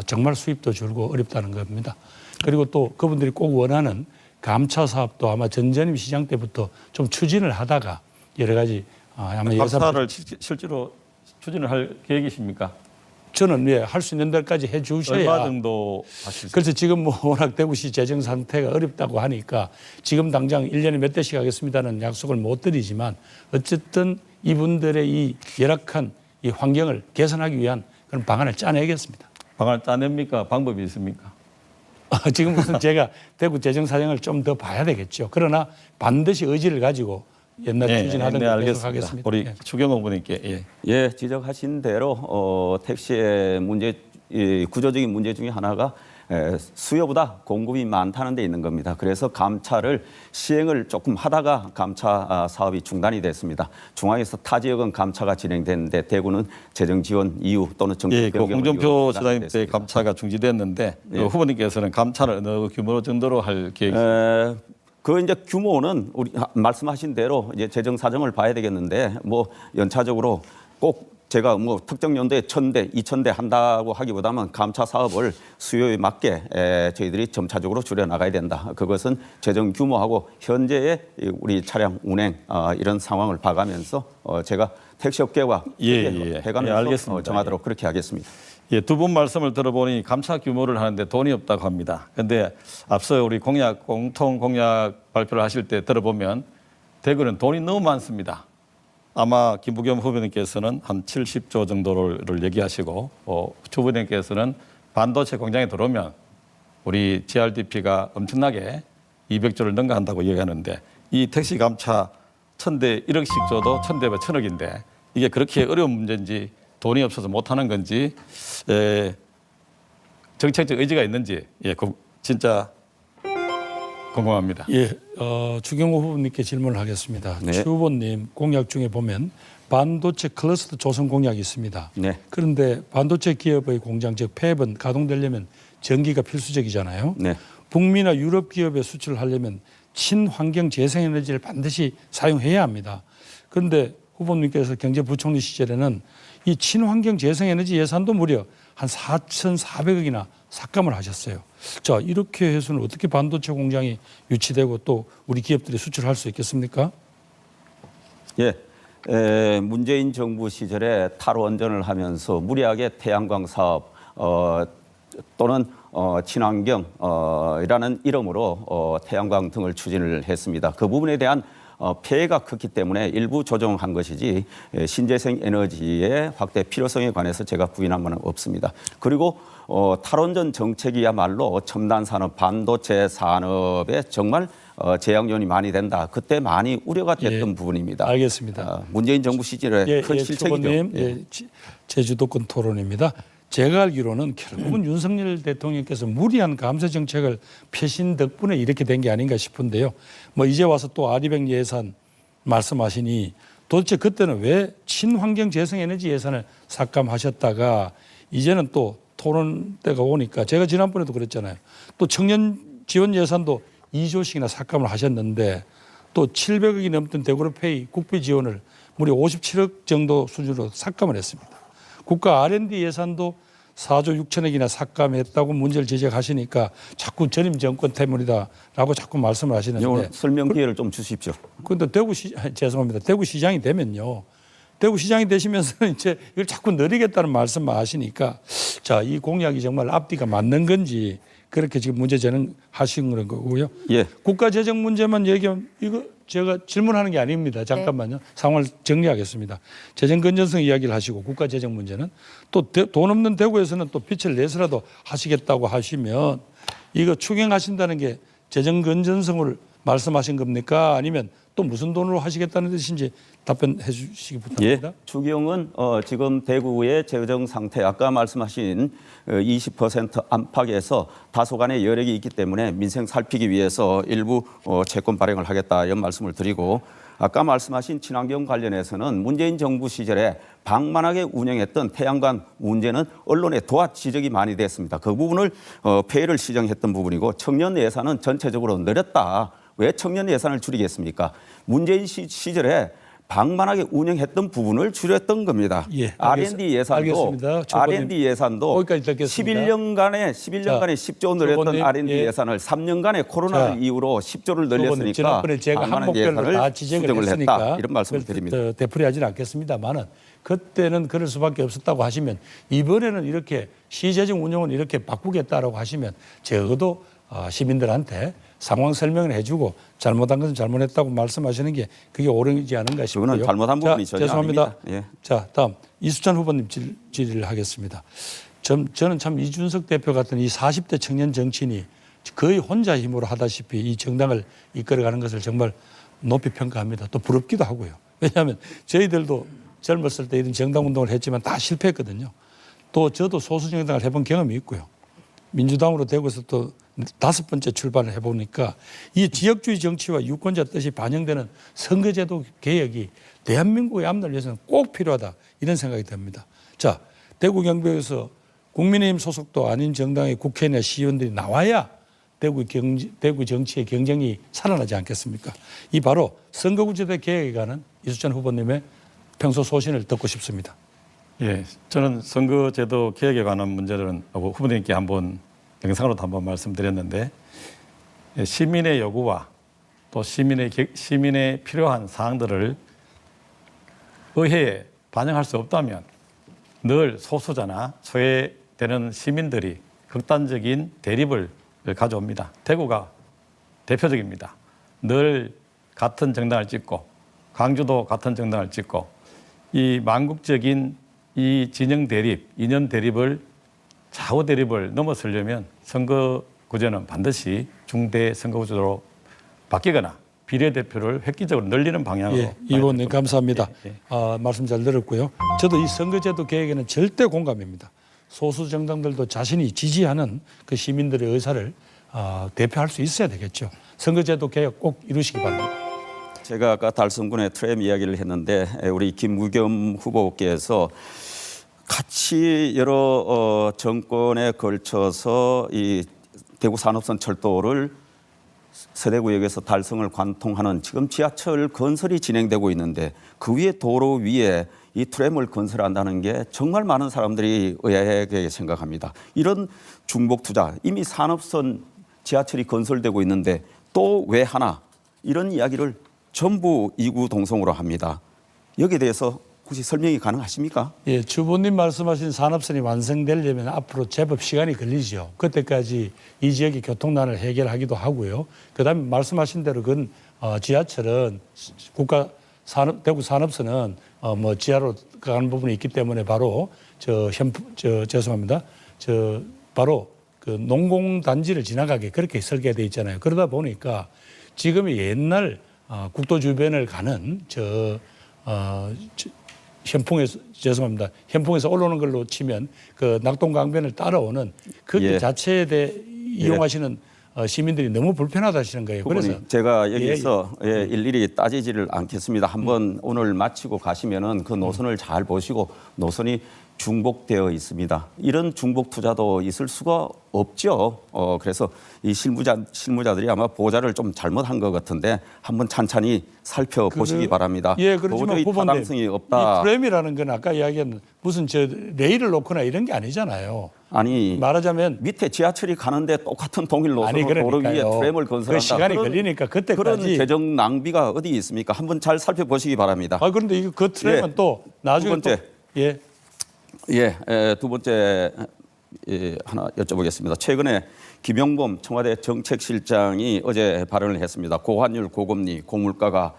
Speaker 1: 정말 수입도 줄고 어렵다는 겁니다. 그리고 또 그분들이 꼭 원하는 감차 사업도 아마 전전임 시장 때부터 좀 추진을 하다가 여러 가지 아마
Speaker 3: 감차를 실제로 추진을 할 계획이십니까?
Speaker 1: 저는 할 수 있는 데까지 해 주셔야.
Speaker 3: 얼마 정도 하실 수 있습니까?
Speaker 1: 그래서 지금 뭐 워낙 대구시 재정 상태가 어렵다고 하니까 지금 당장 1년에 몇 대씩 하겠습니다는 약속을 못 드리지만 어쨌든 이분들의 이 열악한 이 환경을 개선하기 위한 그런 방안을 짜내겠습니다.
Speaker 3: 방안을 짜냅니까? 방법이 있습니까?
Speaker 1: 지금 무슨 제가 대구 재정 사정을 좀 더 봐야 되겠죠. 그러나 반드시 의지를 가지고 옛날에 추진하던 걸 계속하겠습니다.
Speaker 3: 우리 추경호 후보님께.
Speaker 2: 예, 지적하신 대로 택시의 문제, 구조적인 문제 중에 하나가 수요보다 공급이 많다는 데 있는 겁니다. 그래서 감차를 시행을 조금 하다가 감차 사업이 중단이 됐습니다. 중앙에서 타 지역은 감차가 진행됐는데 대구는 재정 지원 이후 또는 정책 변경
Speaker 3: 홍준표 시장님 때 감차가 중지됐는데 후보님께서는 감차를 어느 규모 정도로 할 계획이십니까?
Speaker 2: 그 이제 규모는 우리 말씀하신 대로 이제 재정 사정을 봐야 되겠는데 뭐 연차적으로 꼭 제가 뭐 특정 연도에 1,000대, 2,000대 한다고 하기보다는 감차 사업을 수요에 맞게 저희들이 점차적으로 줄여 나가야 된다. 그것은 재정 규모하고 현재의 우리 차량 운행 이런 상황을 봐가면서 제가 택시업계와 해가면서 정하도록 그렇게 하겠습니다.
Speaker 3: 예, 두 분 말씀을 들어보니 감차 규모를 하는데 돈이 없다고 합니다. 그런데 앞서 우리 공통 공약 발표를 하실 때 들어보면 대구는 돈이 너무 많습니다. 아마 김부겸 후보님께서는 한 70조 정도를 얘기하시고 후보님께서는 반도체 공장에 들어오면 우리 GRDP가 엄청나게 200조를 능가한다고 얘기하는데 이 택시 감차 1,000대 1억씩 줘도 1,000대 1,000억인데 이게 그렇게 어려운 문제인지 돈이 없어서 못하는 건지 정책적 의지가 있는지 진짜 궁금합니다.
Speaker 1: 예, 주경호 후보님께 질문을 하겠습니다.
Speaker 2: 네.
Speaker 1: 추 후보님 공약 중에 보면 반도체 클러스터 조성 공약이 있습니다.
Speaker 2: 네.
Speaker 1: 그런데 반도체 기업의 공장 즉 팹은 가동되려면 전기가 필수적이잖아요.
Speaker 2: 네.
Speaker 1: 북미나 유럽 기업에 수출을 하려면 친환경 재생에너지를 반드시 사용해야 합니다. 그런데 후보님께서 경제부총리 시절에는 이 친환경 재생에너지 예산도 무려 한 4,400억이나 삭감을 하셨어요. 자, 이렇게 해서는 어떻게 반도체 공장이 유치되고 또 우리 기업들이 수출할 수 있겠습니까?
Speaker 2: 예. 문재인 정부 시절에 탈원전을 하면서 무리하게 태양광 사업 또는 친환경이라는 이름으로 태양광 등을 추진을 했습니다. 그 부분에 대한 폐해가 컸기 때문에 일부 조정한 것이지 신재생 에너지의 확대 필요성에 관해서 제가 부인한 바는 없습니다. 그리고 탈원전 정책이야말로 첨단 산업, 반도체 산업에 정말 재앙연이 많이 된다. 그때 많이 우려가 됐던 부분입니다.
Speaker 1: 알겠습니다.
Speaker 2: 문재인 정부 시절에 큰 실책이죠.
Speaker 1: 추보님, 제주도권 토론입니다. 제가 알기로는 결국은 윤석열 대통령께서 무리한 감세 정책을 펴신 덕분에 이렇게 된 게 아닌가 싶은데요. 뭐 이제 와서 또 아리백 예산 말씀하시니 도대체 그때는 왜 친환경 재생에너지 예산을 삭감하셨다가 이제는 또 토론 때가 오니까 제가 지난번에도 그랬잖아요. 또 청년 지원 예산도 2조씩이나 삭감을 하셨는데 또 700억이 넘던 데그로페이 국비 지원을 무려 57억 정도 수준으로 삭감을 했습니다. 국가 R&D 예산도 4조 6천억이나 삭감했다고 문제를 지적하시니까 자꾸 전임 정권 때문이다라고 자꾸 말씀을 하시는데
Speaker 2: 오늘 설명 기회를 좀 주십시오.
Speaker 1: 그런데 죄송합니다. 대구시장이 되면요. 대구시장이 되시면서는 이제 이걸 자꾸 늘리겠다는 말씀만 하시니까 자, 이 공약이 정말 앞뒤가 맞는 건지 그렇게 지금 문제 제기하신 그런 거고요.
Speaker 2: 예.
Speaker 1: 국가 재정 문제만 얘기하면 이거 제가 질문하는 게 아닙니다. 잠깐만요. 상황을 정리하겠습니다. 재정 건전성 이야기를 하시고 국가 재정 문제는 또 돈 없는 대구에서는 또 빛을 내서라도 하시겠다고 하시면 이거 추경하신다는 게 재정 건전성을 말씀하신 겁니까? 아니면 또 무슨 돈으로 하시겠다는 뜻인지 답변해 주시기 부탁드립니다.
Speaker 2: 예, 추경은 지금 대구의 재정 상태 아까 말씀하신 20% 안팎에서 다소간의 여력이 있기 때문에 민생 살피기 위해서 일부 채권 발행을 하겠다 이런 말씀을 드리고 아까 말씀하신 친환경 관련해서는 문재인 정부 시절에 방만하게 운영했던 태양광 문제는 언론에 도화 지적이 많이 됐습니다. 그 부분을 폐해를 시정했던 부분이고 청년 예산은 전체적으로 늘었다. 왜 청년 예산을 줄이겠습니까? 문재인 시절에 방만하게 운영했던 부분을 줄였던 겁니다.
Speaker 1: 예,
Speaker 2: R&D 예산도
Speaker 1: 거기까지 듣겠습니다.
Speaker 2: 11년간에 10조 늘렸던 R&D 예산을 3년간에 코로나를 이유로 10조를 늘렸으니까
Speaker 1: 지난번에 제가 항목별로 다 지적을 했으니까
Speaker 2: 했다. 이런 말씀을 드립니다.
Speaker 1: 되풀이하지는 않겠습니다만은 그때는 그럴 수밖에 없었다고 하시면 이번에는 이렇게 시재정 운영은 이렇게 바꾸겠다라고 하시면 적어도 시민들한테 상황 설명을 해주고 잘못한 것은 잘못했다고 말씀하시는 게 그게 옳은지 않은가 싶고요.
Speaker 2: 그거는 잘못한 부분이 전혀
Speaker 1: 죄송합니다.
Speaker 2: 아닙니다. 예.
Speaker 1: 자, 다음 이수찬 후보님 질의를 하겠습니다. 저는 참 이준석 대표 같은 이 40대 청년 정치인이 거의 혼자 힘으로 하다시피 이 정당을 이끌어가는 것을 정말 높이 평가합니다. 또 부럽기도 하고요. 왜냐하면 저희들도 젊었을 때 이런 정당 운동을 했지만 다 실패했거든요. 또 저도 소수 정당을 해본 경험이 있고요. 민주당으로 되고서 또 5번째 출발을 해보니까 이 지역주의 정치와 유권자 뜻이 반영되는 선거제도 개혁이 대한민국의 앞날 위해서는 꼭 필요하다 이런 생각이 듭니다. 자, 대구 경북에서 국민의힘 소속도 아닌 정당의 국회의원이나 시의원들이 나와야 대구 정치의 경쟁이 살아나지 않겠습니까? 이 바로 선거구제도 개혁에 관한 이수찬 후보님의 평소 소신을 듣고 싶습니다.
Speaker 3: 예, 저는 선거제도 개혁에 관한 문제들은 후보님께 한번 영상으로도 한번 말씀드렸는데 시민의 요구와 또 시민의 필요한 사항들을 의회에 반영할 수 없다면 늘 소수자나 소외되는 시민들이 극단적인 대립을 가져옵니다. 대구가 대표적입니다. 늘 같은 정당을 찍고 광주도 같은 정당을 찍고 이 망국적인 이 진영 대립, 이념 대립을 좌우 대립을 넘어서려면 선거구제는 반드시 중대 선거구제로 바뀌거나 비례대표를 획기적으로 늘리는 방향으로.
Speaker 1: 예, 이 의원님 감사합니다.
Speaker 3: 예, 예.
Speaker 1: 말씀 잘 들었고요. 저도 이 선거제도 개혁에는 절대 공감입니다. 소수 정당들도 자신이 지지하는 그 시민들의 의사를 대표할 수 있어야 되겠죠. 선거제도 개혁 꼭 이루시기 바랍니다.
Speaker 2: 제가 아까 달성군의 트램 이야기를 했는데 우리 김부겸 후보께서 같이 여러 정권에 걸쳐서 이 대구 산업선 철도를 서대구역에서 달성을 관통하는 지금 지하철 건설이 진행되고 있는데 그 위에 도로 위에 이 트램을 건설한다는 게 정말 많은 사람들이 의아하게 생각합니다. 이런 중복 투자 이미 산업선 지하철이 건설되고 있는데 또 왜 하나 이런 이야기를 전부 이구동성으로 합니다. 여기에 대해서 혹시 설명이 가능하십니까?
Speaker 1: 예, 주부님 말씀하신 산업선이 완성되려면 앞으로 제법 시간이 걸리죠. 그때까지 이 지역의 교통난을 해결하기도 하고요. 그다음에 말씀하신 대로 그건 지하철은 국가 산업 대구 산업선은 뭐 지하로 가는 부분이 있기 때문에 바로 죄송합니다. 바로 그 농공단지를 지나가게 그렇게 설계되어 있잖아요. 그러다 보니까 지금의 옛날 국도 주변을 가는 현풍에서 죄송합니다. 현풍에서 올라오는 걸로 치면 그 낙동강변을 따라오는 그 길
Speaker 2: 예.
Speaker 1: 자체에 대해 이용하시는 시민들이 너무 불편하다시는 거예요. 그래서
Speaker 2: 제가 여기서 일일이 따지지를 않겠습니다. 한번 오늘 마치고 가시면은 그 노선을 잘 보시고 노선이 중복되어 있습니다. 이런 중복 투자도 있을 수가 없죠. 그래서 이 실무자들이 아마 보좌를 좀 잘못한 것 같은데 한번 찬찬히 살펴보시기 바랍니다.
Speaker 1: 예, 그렇지만
Speaker 2: 도저히
Speaker 1: 후보님,
Speaker 2: 타당성이 없다.
Speaker 1: 이 프레임이라는 건 아까 이야기한 무슨 레일을 놓거나 이런 게 아니잖아요.
Speaker 2: 아니
Speaker 1: 말하자면
Speaker 2: 밑에 지하철이 가는데 똑같은 동일
Speaker 1: 아니,
Speaker 2: 노선으로 도로 위에
Speaker 1: 그러니까요.
Speaker 2: 트램을 건설한다.
Speaker 1: 그 시간이
Speaker 2: 그런-
Speaker 1: 걸리니까
Speaker 2: 그런
Speaker 1: 그때까지.
Speaker 2: 재정 낭비가 어디 있습니까? 한번 잘 살펴보시기 바랍니다.
Speaker 1: 그런데 이거 그 트램은
Speaker 2: 예.
Speaker 1: 또 나중에
Speaker 2: 두 번째.
Speaker 1: 또 예.
Speaker 2: 두 번째 하나 여쭤보겠습니다. 최근에 김용범 청와대 정책실장이 어제 발언을 했습니다. 고환율, 고금리, 고물가가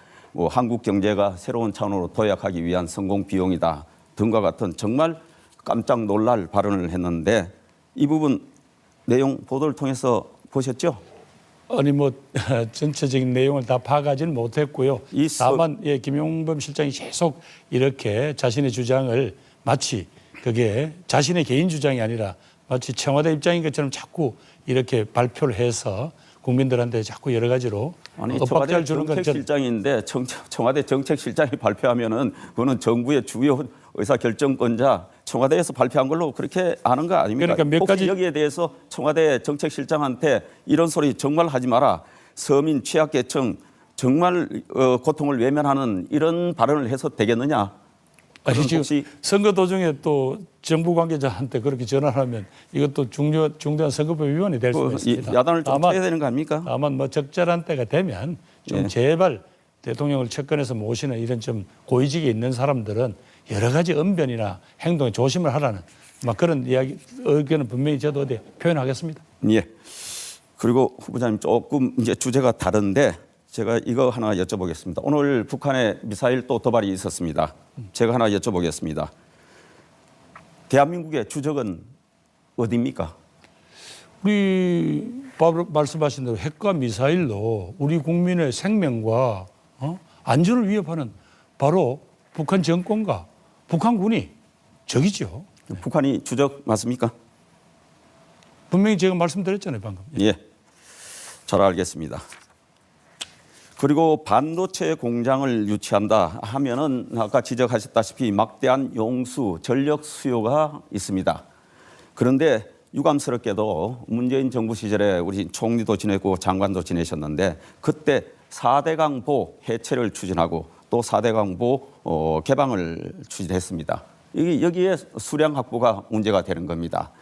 Speaker 2: 한국 경제가 새로운 차원으로 도약하기 위한 성공 비용이다 등과 같은 정말 깜짝 놀랄 발언을 했는데 이 부분 내용 보도를 통해서 보셨죠?
Speaker 1: 아니 뭐 전체적인 내용을 다 파악하지는 못했고요.
Speaker 2: 이
Speaker 1: 다만 김용범 실장이 계속 이렇게 자신의 주장을 마치 그게 자신의 개인 주장이 아니라 마치 청와대 입장인 것처럼 자꾸 이렇게 발표를 해서 국민들한테 자꾸 여러 가지로
Speaker 2: 아니
Speaker 1: 엇박자를
Speaker 2: 청와대
Speaker 1: 주는 건
Speaker 2: 정책실장인데 청와대 정책실장이 발표하면은 그거는 정부의 주요 의사결정권자 청와대에서 발표한 걸로 그렇게 아는 거 아닙니까?
Speaker 1: 그러니까 몇
Speaker 2: 혹시
Speaker 1: 가지
Speaker 2: 여기에 대해서 청와대 정책실장한테 이런 소리 정말 하지 마라. 서민 취약계층 정말 고통을 외면하는 이런 발언을 해서 되겠느냐?
Speaker 1: 아니 지금
Speaker 2: 혹시
Speaker 1: 선거 도중에 또 정부 관계자한테 그렇게 전화를 하면 이것도 중대한 선거법 위반이 될 수가 있습니다.
Speaker 2: 야단을 좀
Speaker 1: 다만
Speaker 2: 쳐야 되는 거 아닙니까?
Speaker 1: 다만 뭐 적절한 때가 되면 좀
Speaker 2: 예.
Speaker 1: 제발 대통령을 측근에서 모시는 이런 좀 고위직에 있는 사람들은 여러 가지 언변이나 행동에 조심을 하라는 막 그런 이야기 의견은 분명히 저도 어디 표현하겠습니다.
Speaker 2: 예. 그리고 후보자님 조금 이제 주제가 다른데 제가 이거 하나 여쭤보겠습니다. 오늘 북한의 미사일 또 도발이 있었습니다. 제가 하나 여쭤보겠습니다. 대한민국의 주적은 어디입니까?
Speaker 1: 우리 바로 말씀하신 대로 핵과 미사일로 우리 국민의 생명과 안전을 위협하는 바로 북한 정권과 북한군이 적이죠.
Speaker 2: 북한이 주적 맞습니까?
Speaker 1: 분명히 제가 말씀드렸잖아요, 방금.
Speaker 2: 예. 잘 알겠습니다. 그리고 반도체 공장을 유치한다 하면은 아까 지적하셨다시피 막대한 용수, 전력 수요가 있습니다. 그런데 유감스럽게도 문재인 정부 시절에 우리 총리도 지내고 장관도 지내셨는데 그때 4대 강보 해체를 추진하고 또 4대 강보 개방을 추진했습니다. 여기에 수량 확보가 문제가 되는 겁니다.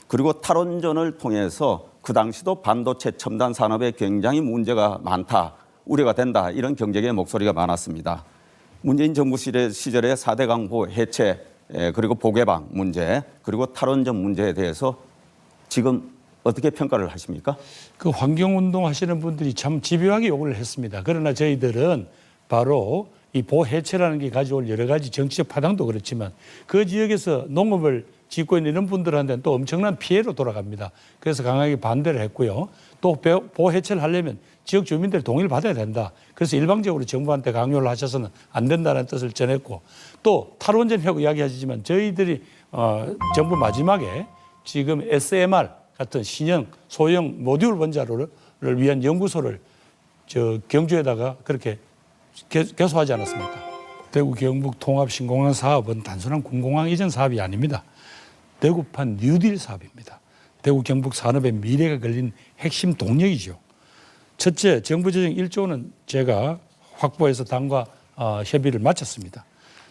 Speaker 2: 그리고 탈원전을 통해서 그 당시도 반도체 첨단 산업에 굉장히 문제가 많다, 우려가 된다 이런 경쟁의 목소리가 많았습니다. 문재인 정부 시절에 4대 강보 해체 그리고 보개방 문제 그리고 탈원전 문제에 대해서 지금 어떻게 평가를 하십니까?
Speaker 1: 그 환경운동 하시는 분들이 참 집요하게 요구를 했습니다. 그러나 저희들은 바로 이 보해체라는 게 가져올 여러 가지 정치적 파장도 그렇지만 그 지역에서 농업을 짓고 있는 이런 분들한테는 또 엄청난 피해로 돌아갑니다. 그래서 강하게 반대를 했고요. 또 보해체를 하려면 지역 주민들의 동의를 받아야 된다. 그래서 일방적으로 정부한테 강요를 하셔서는 안 된다는 뜻을 전했고 또 탈원전이라고 이야기하시지만 저희들이 정부 마지막에 지금 SMR 같은 신형 소형 모듈 원자로를 위한 연구소를 경주에다가 그렇게 개소하지 않았습니까? 대구 경북 통합 신공항 사업은 단순한 군공항 이전 사업이 아닙니다. 대구판 뉴딜 사업입니다. 대구 경북 산업의 미래가 걸린 핵심 동력이죠. 첫째, 정부 재정 1조 원은 제가 확보해서 당과 협의를 마쳤습니다.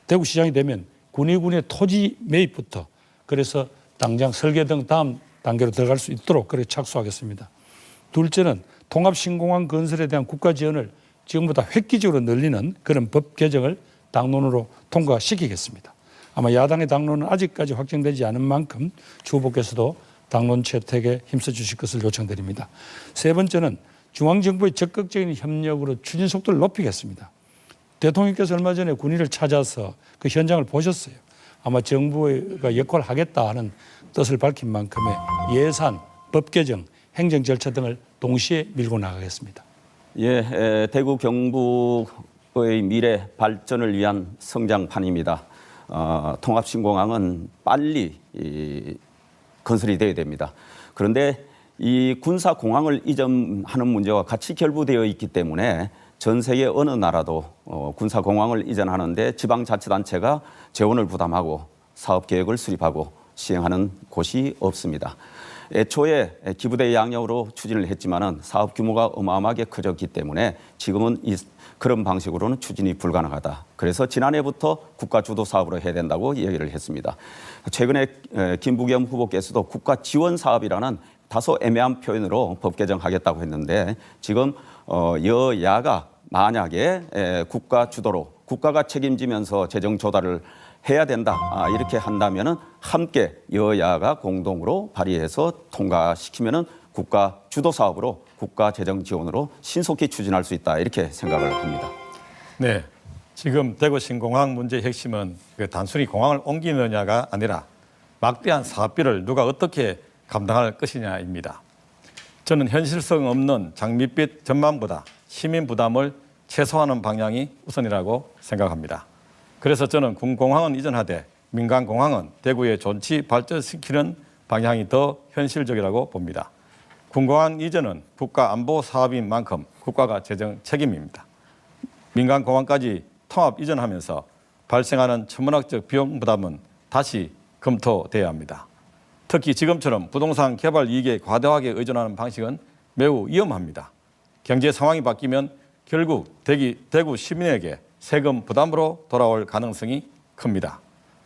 Speaker 1: 대구 시장이 되면 군의군의 토지 매입부터 그래서 당장 설계 등 다음 단계로 들어갈 수 있도록 그렇게 착수하겠습니다. 둘째는 통합신공항 건설에 대한 국가 지원을 지금보다 획기적으로 늘리는 그런 법 개정을 당론으로 통과시키겠습니다. 아마 야당의 당론은 아직까지 확정되지 않은 만큼 주 후보께서도 당론 채택에 힘써 주실 것을 요청드립니다. 세 번째는 중앙정부의 적극적인 협력으로 추진 속도를 높이겠습니다. 대통령께서 얼마 전에 군의를 찾아서 그 현장을 보셨어요. 아마 정부가 역할을 하겠다 하는 뜻을 밝힌 만큼의 예산, 법 개정, 행정 절차 등을 동시에 밀고 나가겠습니다.
Speaker 2: 예, 대구 경북의 미래 발전을 위한 성장판입니다. 통합신공항은 빨리 건설이 돼야 됩니다. 그런데 이 군사공항을 이전하는 문제와 같이 결부되어 있기 때문에 전 세계 어느 나라도 군사공항을 이전하는데 지방자치단체가 재원을 부담하고 사업계획을 수립하고 시행하는 곳이 없습니다. 애초에 기부대 양형으로 추진을 했지만은 사업 규모가 어마어마하게 커졌기 때문에 지금은 그런 방식으로는 추진이 불가능하다. 그래서 지난해부터 국가 주도 사업으로 해야 된다고 얘기를 했습니다. 최근에 김부겸 후보께서도 국가 지원 사업이라는 다소 애매한 표현으로 법 개정하겠다고 했는데 지금 여야가 만약에 국가 주도로 국가가 책임지면서 재정 조달을 해야 된다 이렇게 한다면은 함께 여야가 공동으로 발의해서 통과시키면은 국가 주도 사업으로 국가 재정 지원으로 신속히 추진할 수 있다 이렇게 생각을 합니다.
Speaker 3: 네, 지금 대구 신공항 문제의 핵심은 단순히 공항을 옮기느냐가 아니라 막대한 사업비를 누가 어떻게 감당할 것이냐입니다. 저는 현실성 없는 장밋빛 전망보다 시민 부담을 최소화하는 방향이 우선이라고 생각합니다. 그래서 저는 군공항은 이전하되 민간공항은 대구의 존치 발전시키는 방향이 더 현실적이라고 봅니다. 군공항 이전은 국가 안보 사업인 만큼 국가가 재정 책임입니다. 민간공항까지 통합 이전하면서 발생하는 천문학적 비용 부담은 다시 검토돼야 합니다. 특히 지금처럼 부동산 개발 이익에 과도하게 의존하는 방식은 매우 위험합니다. 경제 상황이 바뀌면 결국 대구 시민에게 세금 부담으로 돌아올 가능성이 큽니다.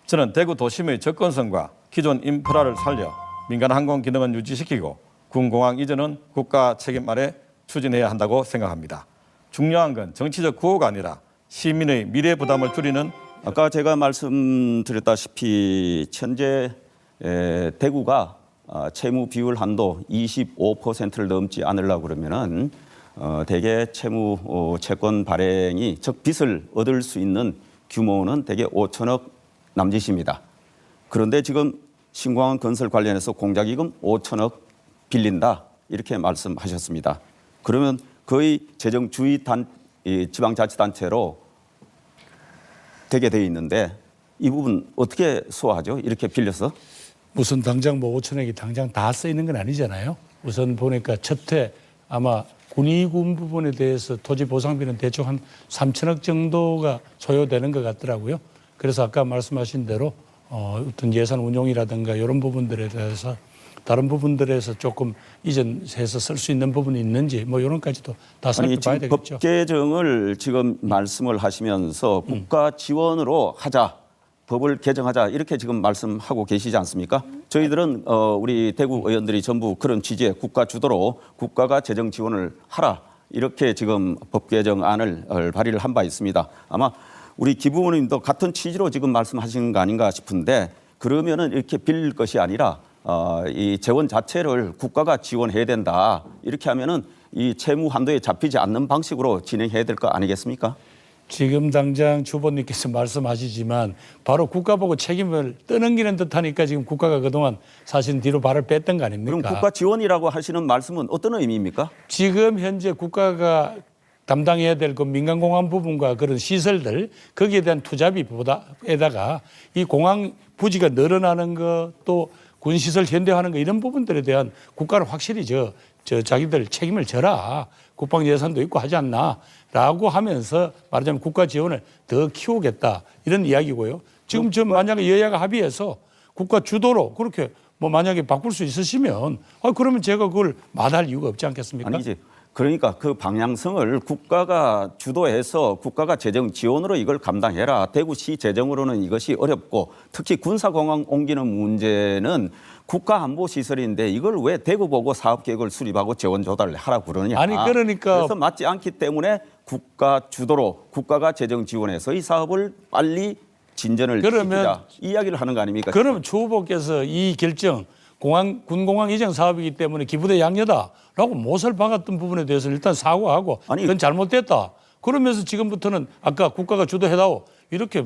Speaker 3: 저는 대구 도심의 접근성과 기존 인프라를 살려 민간 항공 기능은 유지시키고 군공항 이전은 국가 책임 아래 추진해야 한다고 생각합니다. 중요한 건 정치적 구호가 아니라 시민의 미래 부담을 줄이는
Speaker 2: 아까 제가 말씀드렸다시피 현재 대구가 채무 비율 한도 25%를 넘지 않으려고 그러면은 대개 채무 채권 발행이 즉 빚을 얻을 수 있는 규모는 대개 5천억 남짓입니다. 그런데 지금 신공항 건설 관련해서 공자기금 5천억 빌린다 이렇게 말씀하셨습니다. 그러면 거의 재정 주의 지방자치단체로 되게 돼 있는데 이 부분 어떻게 소화하죠? 이렇게 빌려서?
Speaker 1: 무슨 당장 뭐 5천억이 당장 다 쓰이는 건 아니잖아요. 우선 보니까 첫해 아마 군의군 부분에 대해서 토지 보상비는 대충 한 3천억 정도가 소요되는 것 같더라고요. 그래서 아까 말씀하신 대로 어떤 예산 운용이라든가 이런 부분들에 대해서 다른 부분들에서 조금 이전해서 쓸 수 있는 부분이 있는지 뭐 이런까지도 다 살펴봐야 되겠죠.
Speaker 2: 법 개정을 지금 말씀을 하시면서 국가 지원으로 하자. 법을 개정하자 이렇게 지금 말씀하고 계시지 않습니까? 저희들은 우리 대구 의원들이 전부 그런 취지의 국가 주도로 국가가 재정 지원을 하라 이렇게 지금 법 개정안을 발의를 한 바 있습니다. 아마 우리 기 부모님도 같은 취지로 지금 말씀하시는 거 아닌가 싶은데 그러면은 이렇게 빌릴 것이 아니라 이 재원 자체를 국가가 지원해야 된다 이렇게 하면은 이 채무 한도에 잡히지 않는 방식으로 진행해야 될 거 아니겠습니까?
Speaker 1: 지금 당장 주보님께서 말씀하시지만 바로 국가 보고 책임을 떠넘기는 듯하니까 지금 국가가 그동안 사실은 뒤로 발을 뺐던 거 아닙니까?
Speaker 2: 그럼 국가 지원이라고 하시는 말씀은 어떤 의미입니까?
Speaker 1: 지금 현재 국가가 담당해야 될 그 민간공항 부분과 그런 시설들 거기에 대한 투자비보다에다가 이 공항 부지가 늘어나는 것 또 군시설 현대화하는 거 이런 부분들에 대한 국가는 확실히 자기들 책임을 져라. 국방 예산도 있고 하지 않나라고 하면서 말하자면 국가 지원을 더 키우겠다 이런 이야기고요. 지금 만약에 여야가 합의해서 국가 주도로 그렇게 뭐 만약에 바꿀 수 있으시면 그러면 제가 그걸 마다할 이유가 없지 않겠습니까?
Speaker 2: 아니지. 그러니까 그 방향성을 국가가 주도해서 국가가 재정 지원으로 이걸 감당해라. 대구시 재정으로는 이것이 어렵고 특히 군사공항 옮기는 문제는 국가안보시설인데 이걸 왜 대구 보고 사업계획을 수립하고 재원 조달을 하라고 그러냐.
Speaker 1: 아니 그러니까
Speaker 2: 그래서 맞지 않기 때문에 국가 주도로 국가가 재정 지원해서 이 사업을 빨리 진전을 시키자. 이 이야기를 하는 거 아닙니까?
Speaker 1: 그러면 주 후보께서 이 결정 군공항 이전 사업이기 때문에 기부대 양녀다라고 못을 박았던 부분에 대해서는 일단 사과하고 그건 잘못됐다. 그러면서 지금부터는 아까 국가가 주도해다오 이렇게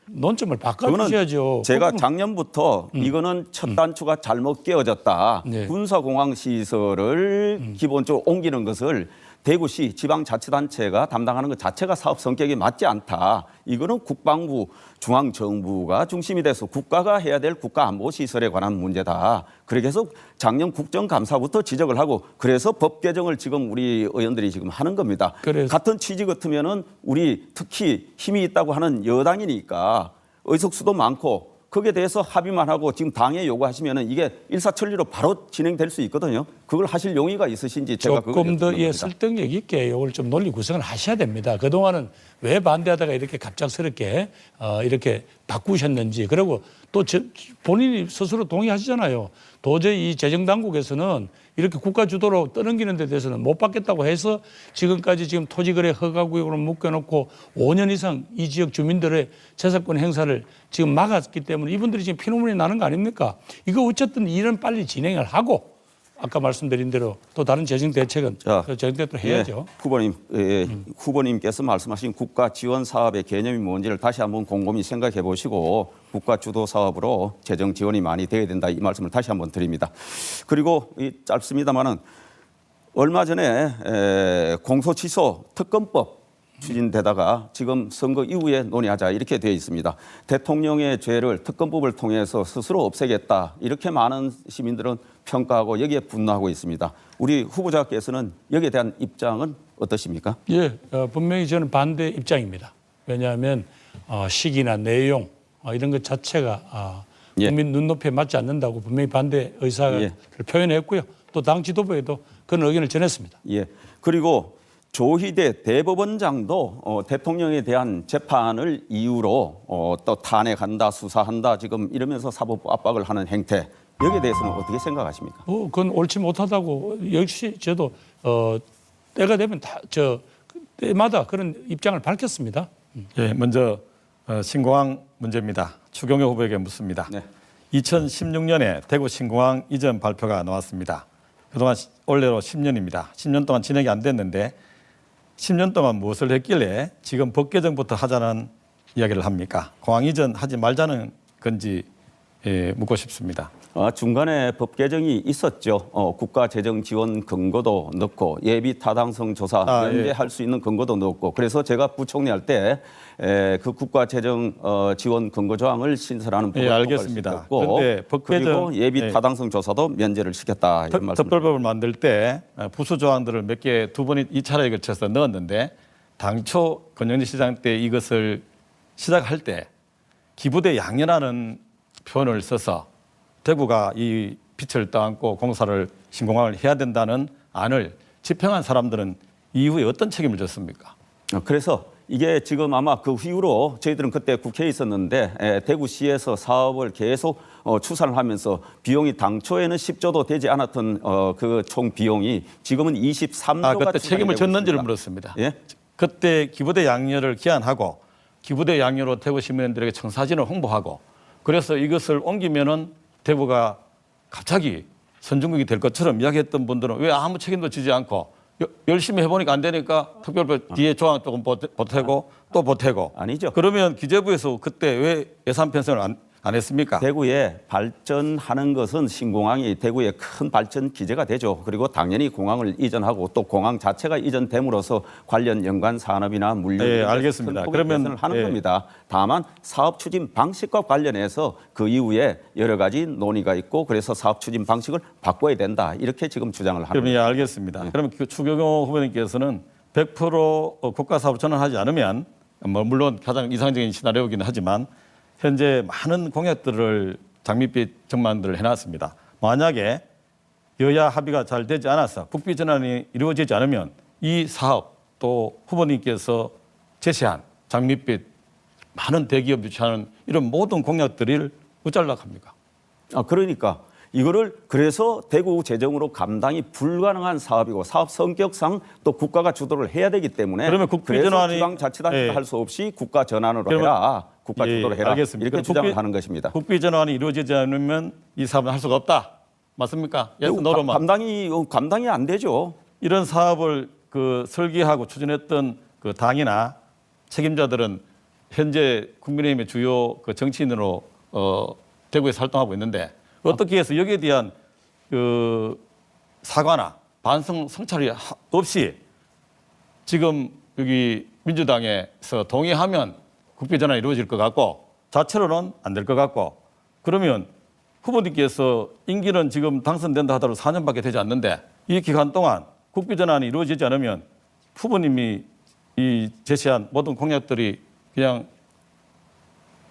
Speaker 1: 논점을 바꿔주셔야죠.
Speaker 2: 제가 작년부터 이거는 첫 단추가 잘못 깨어졌다.
Speaker 1: 네.
Speaker 2: 군사공항 시설을 기본적으로 옮기는 것을 대구시 지방자치단체가 담당하는 것 자체가 사업 성격이 맞지 않다. 이거는 국방부, 중앙정부가 중심이 돼서 국가가 해야 될 국가안보시설에 관한 문제다. 그렇게 해서 작년 국정감사부터 지적을 하고 그래서 법 개정을 지금 우리 의원들이 지금 하는 겁니다. 같은 취지 같으면은 우리 특히 힘이 있다고 하는 여당이니까 의석수도 많고 거기에 대해서 합의만 하고 지금 당에 요구하시면은 이게 일사천리로 바로 진행될 수 있거든요. 그걸 하실 용의가 있으신지 제가
Speaker 1: 조금 더 설득력 있게 이걸 좀 논리 구성을 하셔야 됩니다. 그동안은 왜 반대하다가 이렇게 갑작스럽게 이렇게 바꾸셨는지 그리고 또 본인이 스스로 동의하시잖아요. 도저히 이 재정당국에서는 이렇게 국가 주도로 떠넘기는 데 대해서는 못 받겠다고 해서 지금까지 지금 토지거래 허가구역으로 묶여놓고 5년 이상 이 지역 주민들의 재산권 행사를 지금 막았기 때문에 이분들이 지금 피눈물이 나는 거 아닙니까? 이거 어쨌든 일은 빨리 진행을 하고 아까 말씀드린 대로 또 다른 재정 대책은 재정 대책도 해야죠.
Speaker 2: 후보님, 후보님께서 말씀하신 국가 지원 사업의 개념이 뭔지를 다시 한번 곰곰이 생각해 보시고 국가 주도 사업으로 재정 지원이 많이 돼야 된다 이 말씀을 다시 한번 드립니다. 그리고 짧습니다만은 얼마 전에 공소취소 특검법 추진되다가 지금 선거 이후에 논의하자 이렇게 되어 있습니다. 대통령의 죄를 특검법을 통해서 스스로 없애겠다 이렇게 많은 시민들은 평가하고 여기에 분노하고 있습니다. 우리 후보자께서는 여기에 대한 입장은 어떠십니까?
Speaker 1: 예, 분명히 저는 반대 입장입니다. 왜냐하면 시기나 내용 이런 것 자체가 국민 눈높이에 맞지 않는다고 분명히 반대 의사를 표현했고요. 또 당 지도부에도 그런 의견을 전했습니다.
Speaker 2: 예. 그리고 조희대 대법원장도 대통령에 대한 재판을 이유로 또 탄핵한다, 수사한다 지금 이러면서 사법부 압박을 하는 행태 여기에 대해서는 어떻게 생각하십니까?
Speaker 1: 그건 옳지 못하다고 역시 저도 때가 되면 때마다 그런 입장을 밝혔습니다.
Speaker 3: 예, 먼저 신공항 문제입니다. 추경호 후보에게 묻습니다.
Speaker 2: 네.
Speaker 3: 2016년에 대구 신공항 이전 발표가 나왔습니다. 그동안 올해로 10년입니다. 10년 동안 진행이 안 됐는데 10년 동안 무엇을 했길래 지금 법 개정부터 하자는 이야기를 합니까? 공항 이전 하지 말자는 건지 묻고 싶습니다.
Speaker 2: 중간에 법 개정이 있었죠. 국가 재정 지원 근거도 넣고 예비 타당성 조사 면제할 수 있는 근거도 넣고 그래서 제가 부총리 할 때 그 국가 재정 지원 근거 조항을 신설하는 법을
Speaker 3: 알겠습니다.
Speaker 2: 그런데 법 개정 예비 타당성 조사도 면제를 시켰다 이런 말씀.
Speaker 3: 특별법을 만들 때 부수 조항들을 몇 개 두 번이 이 차례에 걸쳐서 넣었는데 당초 권영진 시장 때 이것을 시작할 때 기부대 양연하는 표현을 써서 대구가 이 빛을 떠안고 공사를 신공항을 해야 된다는 안을 집행한 사람들은 이후에 어떤 책임을 졌습니까?
Speaker 2: 그래서 이게 지금 아마 그 이후로 저희들은 그때 국회에 있었는데 대구시에서 사업을 계속 추산을 하면서 비용이 당초에는 10조도 되지 않았던 그 총 비용이 지금은 23조가
Speaker 3: 그때 책임을 졌는지를 물었습니다.
Speaker 2: 예?
Speaker 3: 그때 기부대 양녀를 기한하고 기부대 양녀로 대구 시민들에게 청사진을 홍보하고 그래서 이것을 옮기면은 대구가 갑자기 선진국이 될 것처럼 이야기했던 분들은 왜 아무 책임도 지지 않고 열심히 해보니까 안 되니까 특별법 뒤에 조항 조금 보태고 또 보태고.
Speaker 2: 아니죠.
Speaker 3: 그러면 기재부에서 그때 왜 예산 편성을 안 했습니까?
Speaker 2: 대구에 발전하는 것은 신공항이 대구에 큰 발전 기제가 되죠. 그리고 당연히 공항을 이전하고 또 공항 자체가 이전됨으로써 관련 연관 산업이나 물류
Speaker 3: 예, 알겠습니다.
Speaker 2: 그러면
Speaker 3: 그러면,
Speaker 2: 하는
Speaker 3: 예.
Speaker 2: 겁니다. 다만 사업 추진 방식과 관련해서 그 이후에 여러 가지 논의가 있고 그래서 사업 추진 방식을 바꿔야 된다. 이렇게 지금 주장을 하는
Speaker 3: 그러면 예, 알겠습니다. 그러면 그 추경호 후보님께서는 100% 국가 사업을 전환하지 않으면 뭐 물론 가장 이상적인 시나리오이긴 하지만 현재 많은 공약들을 장밋빛 정만들을 해놨습니다. 만약에 여야 합의가 잘 되지 않아서 국비 전환이 이루어지지 않으면 이 사업 또 후보님께서 제시한 장밋빛 많은 대기업 유치하는 이런 모든 공약들을 어쩌려합니까?
Speaker 2: 그러니까 이거를 그래서 대구 재정으로 감당이 불가능한 사업이고 사업 성격상 또 국가가 주도를 해야 되기 때문에
Speaker 3: 그러면 국비
Speaker 2: 그래서
Speaker 3: 전환이-
Speaker 2: 지방자치단체가
Speaker 3: 예.
Speaker 2: 할 수 없이 국가 전환으로
Speaker 3: 그러면-
Speaker 2: 해라. 국가
Speaker 3: 예,
Speaker 2: 주도로 해라.
Speaker 3: 알겠습니다.
Speaker 2: 이렇게
Speaker 3: 그럼
Speaker 2: 주장을
Speaker 3: 국비-
Speaker 2: 하는 것입니다.
Speaker 3: 국비 전환이 이루어지지 않으면 이 사업은 할 수가 없다. 맞습니까? 예스 노로만.
Speaker 2: 감당이 안 되죠.
Speaker 3: 이런 사업을 그 설계하고 추진했던 그 당이나 책임자들은 현재 국민의힘의 주요 그 정치인으로 대구에서 활동하고 있는데 어떻게 해서 여기에 대한 그 사과나 반성 성찰이 없이 지금 여기 민주당에서 동의하면 국비 전환이 이루어질 것 같고 자체로는 안 될 것 같고 그러면 후보님께서 임기는 지금 당선된다 하더라도 4년밖에 되지 않는데 이 기간 동안 국비 전환이 이루어지지 않으면 후보님이 이 제시한 모든 공약들이 그냥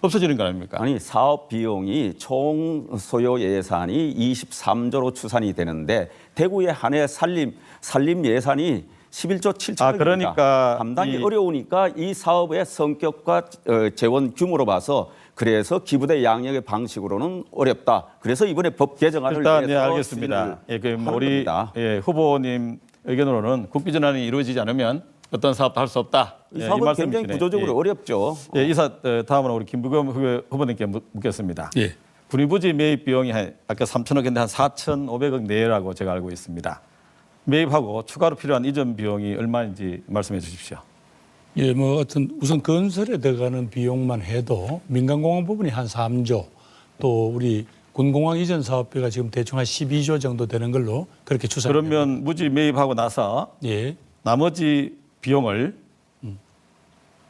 Speaker 3: 없어지는 거 아닙니까?
Speaker 2: 아니 사업 비용이 총 소요 예산이 23조로 추산이 되는데 대구의 한 해 살림 예산이 11조 7천억입니다.
Speaker 3: 그러니까
Speaker 2: 감당이 어려우니까 이 사업의 성격과 재원 규모로 봐서 그래서 기부대 양력의 방식으로는 어렵다. 그래서 이번에 법 개정안을
Speaker 3: 일단
Speaker 2: 위해서
Speaker 3: 알겠습니다. 예, 그
Speaker 2: 하는
Speaker 3: 우리
Speaker 2: 겁니다.
Speaker 3: 후보님 의견으로는 국비 전환이 이루어지지 않으면 어떤 사업도 할 수 없다.
Speaker 2: 이
Speaker 3: 예,
Speaker 2: 사업은 굉장히
Speaker 3: 말씀이시네.
Speaker 2: 구조적으로 어렵죠.
Speaker 3: 예, 다음으로 우리 김부겸 후보님께 묻겠습니다.
Speaker 1: 예.
Speaker 3: 군의부지 매입 비용이 아까 3천억인데 한 4,500억 내라고 제가 알고 있습니다. 매입하고 추가로 필요한 이전 비용이 얼마인지 말씀해 주십시오.
Speaker 1: 예, 뭐 어떤 우선 건설에 들어가는 비용만 해도 민간공항 부분이 한 3조, 또 우리 군공항 이전 사업비가 지금 대충 한 12조 정도 되는 걸로 그렇게 추산됩니다.
Speaker 3: 그러면 무지 매입하고 나서
Speaker 1: 예,
Speaker 3: 나머지 비용을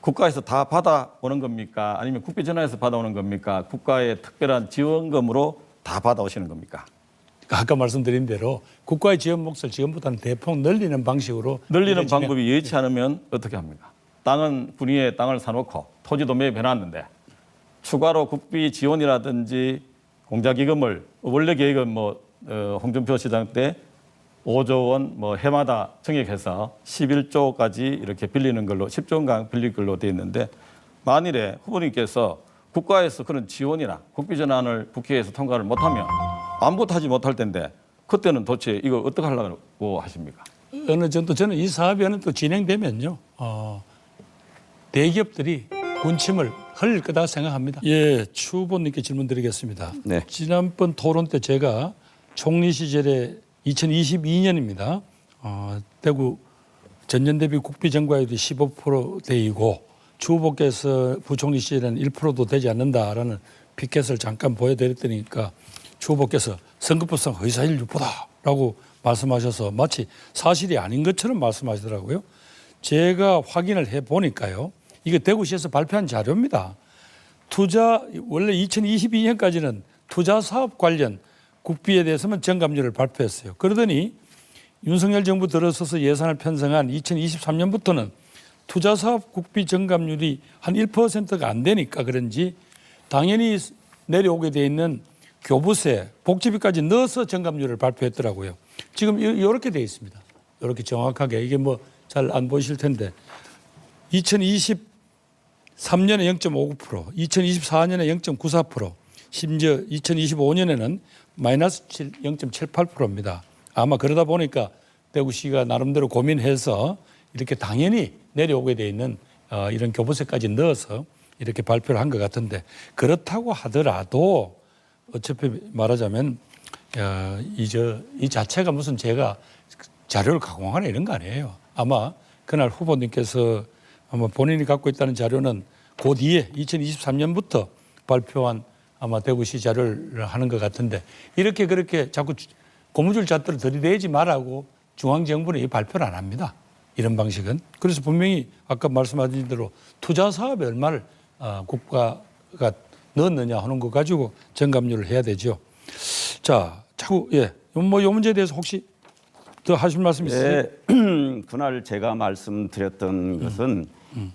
Speaker 3: 국가에서 다 받아오는 겁니까? 아니면 국비 전환에서 받아오는 겁니까? 국가의 특별한 지원금으로 다 받아오시는 겁니까?
Speaker 1: 아까 말씀드린 대로 국가의 지원 몫을 지금보다는 대폭 늘리는 방식으로
Speaker 3: 늘리는
Speaker 1: 이제 진행-
Speaker 3: 방법이 여의치 않으면 어떻게 합니까? 땅은 군위에 땅을 사놓고 토지도 매입해놨는데 추가로 국비 지원이라든지 공자기금을 원래 계획은 홍준표 시장 때 5조 원 해마다 증액해서 11조까지 이렇게 빌리는 걸로 10조인가 빌릴 걸로 돼 있는데 만일에 후보님께서 국가에서 그런 지원이나 국비 전환을 국회에서 통과를 못하면 아무것도 하지 못할 텐데 그때는 도대체 이거 어떻게 하려고 하십니까?
Speaker 1: 어느 정도 저는 이 사업이 어느 또 진행되면요, 대기업들이 군침을 흘릴 거다 생각합니다. 예, 추 후보님께 질문드리겠습니다.
Speaker 2: 네.
Speaker 1: 지난번 토론 때 제가 총리 시절에 2022년입니다. 대구 전년 대비 국비 전과율이 15%대이고 추 후보께서 부총리 시절에는 1%도 되지 않는다라는 피켓을 잠깐 보여드렸더니까 추 후보께서 선거법상 의사일 유포다라고 말씀하셔서 마치 사실이 아닌 것처럼 말씀하시더라고요. 제가 확인을 해보니까요. 이게 대구시에서 발표한 자료입니다. 원래 2022년까지는 투자 사업 관련 국비에 대해서만 정감률을 발표했어요. 그러더니 윤석열 정부 들어서서 예산을 편성한 2023년부터는 투자 사업 국비 정감률이 한 1%가 안 되니까 그런지 당연히 내려오게 돼 있는 교부세, 복지비까지 넣어서 정감률을 발표했더라고요. 지금 이렇게 돼 있습니다. 이렇게 정확하게 이게 잘 안 보이실 텐데 2023년에 0.59%, 2024년에 0.94%, 심지어 2025년에는 마이너스 0.78%입니다. 아마 그러다 보니까 대구시가 나름대로 고민해서 이렇게 당연히 내려오게 돼 있는 이런 교부세까지 넣어서 이렇게 발표를 한 것 같은데 그렇다고 하더라도 어차피 말하자면 이 자체가 무슨 제가 자료를 가공하거나 이런 거 아니에요. 아마 그날 후보님께서 아마 본인이 갖고 있다는 자료는 그 뒤에 2023년부터 발표한 아마 대구시 자료를 하는 것 같은데 이렇게 그렇게 자꾸 고무줄 잣대를 들이대지 말라고 중앙정부는 이 발표를 안 합니다. 이런 방식은. 그래서 분명히 아까 말씀하신 대로 투자 사업에 얼마를 국가가 넣었느냐 하는 거 가지고 정감률을 해야 되죠. 자, 자꾸 요 문제에 대해서 혹시 더 하실 말씀 있으세요?
Speaker 2: 네, 그날 제가 말씀드렸던 것은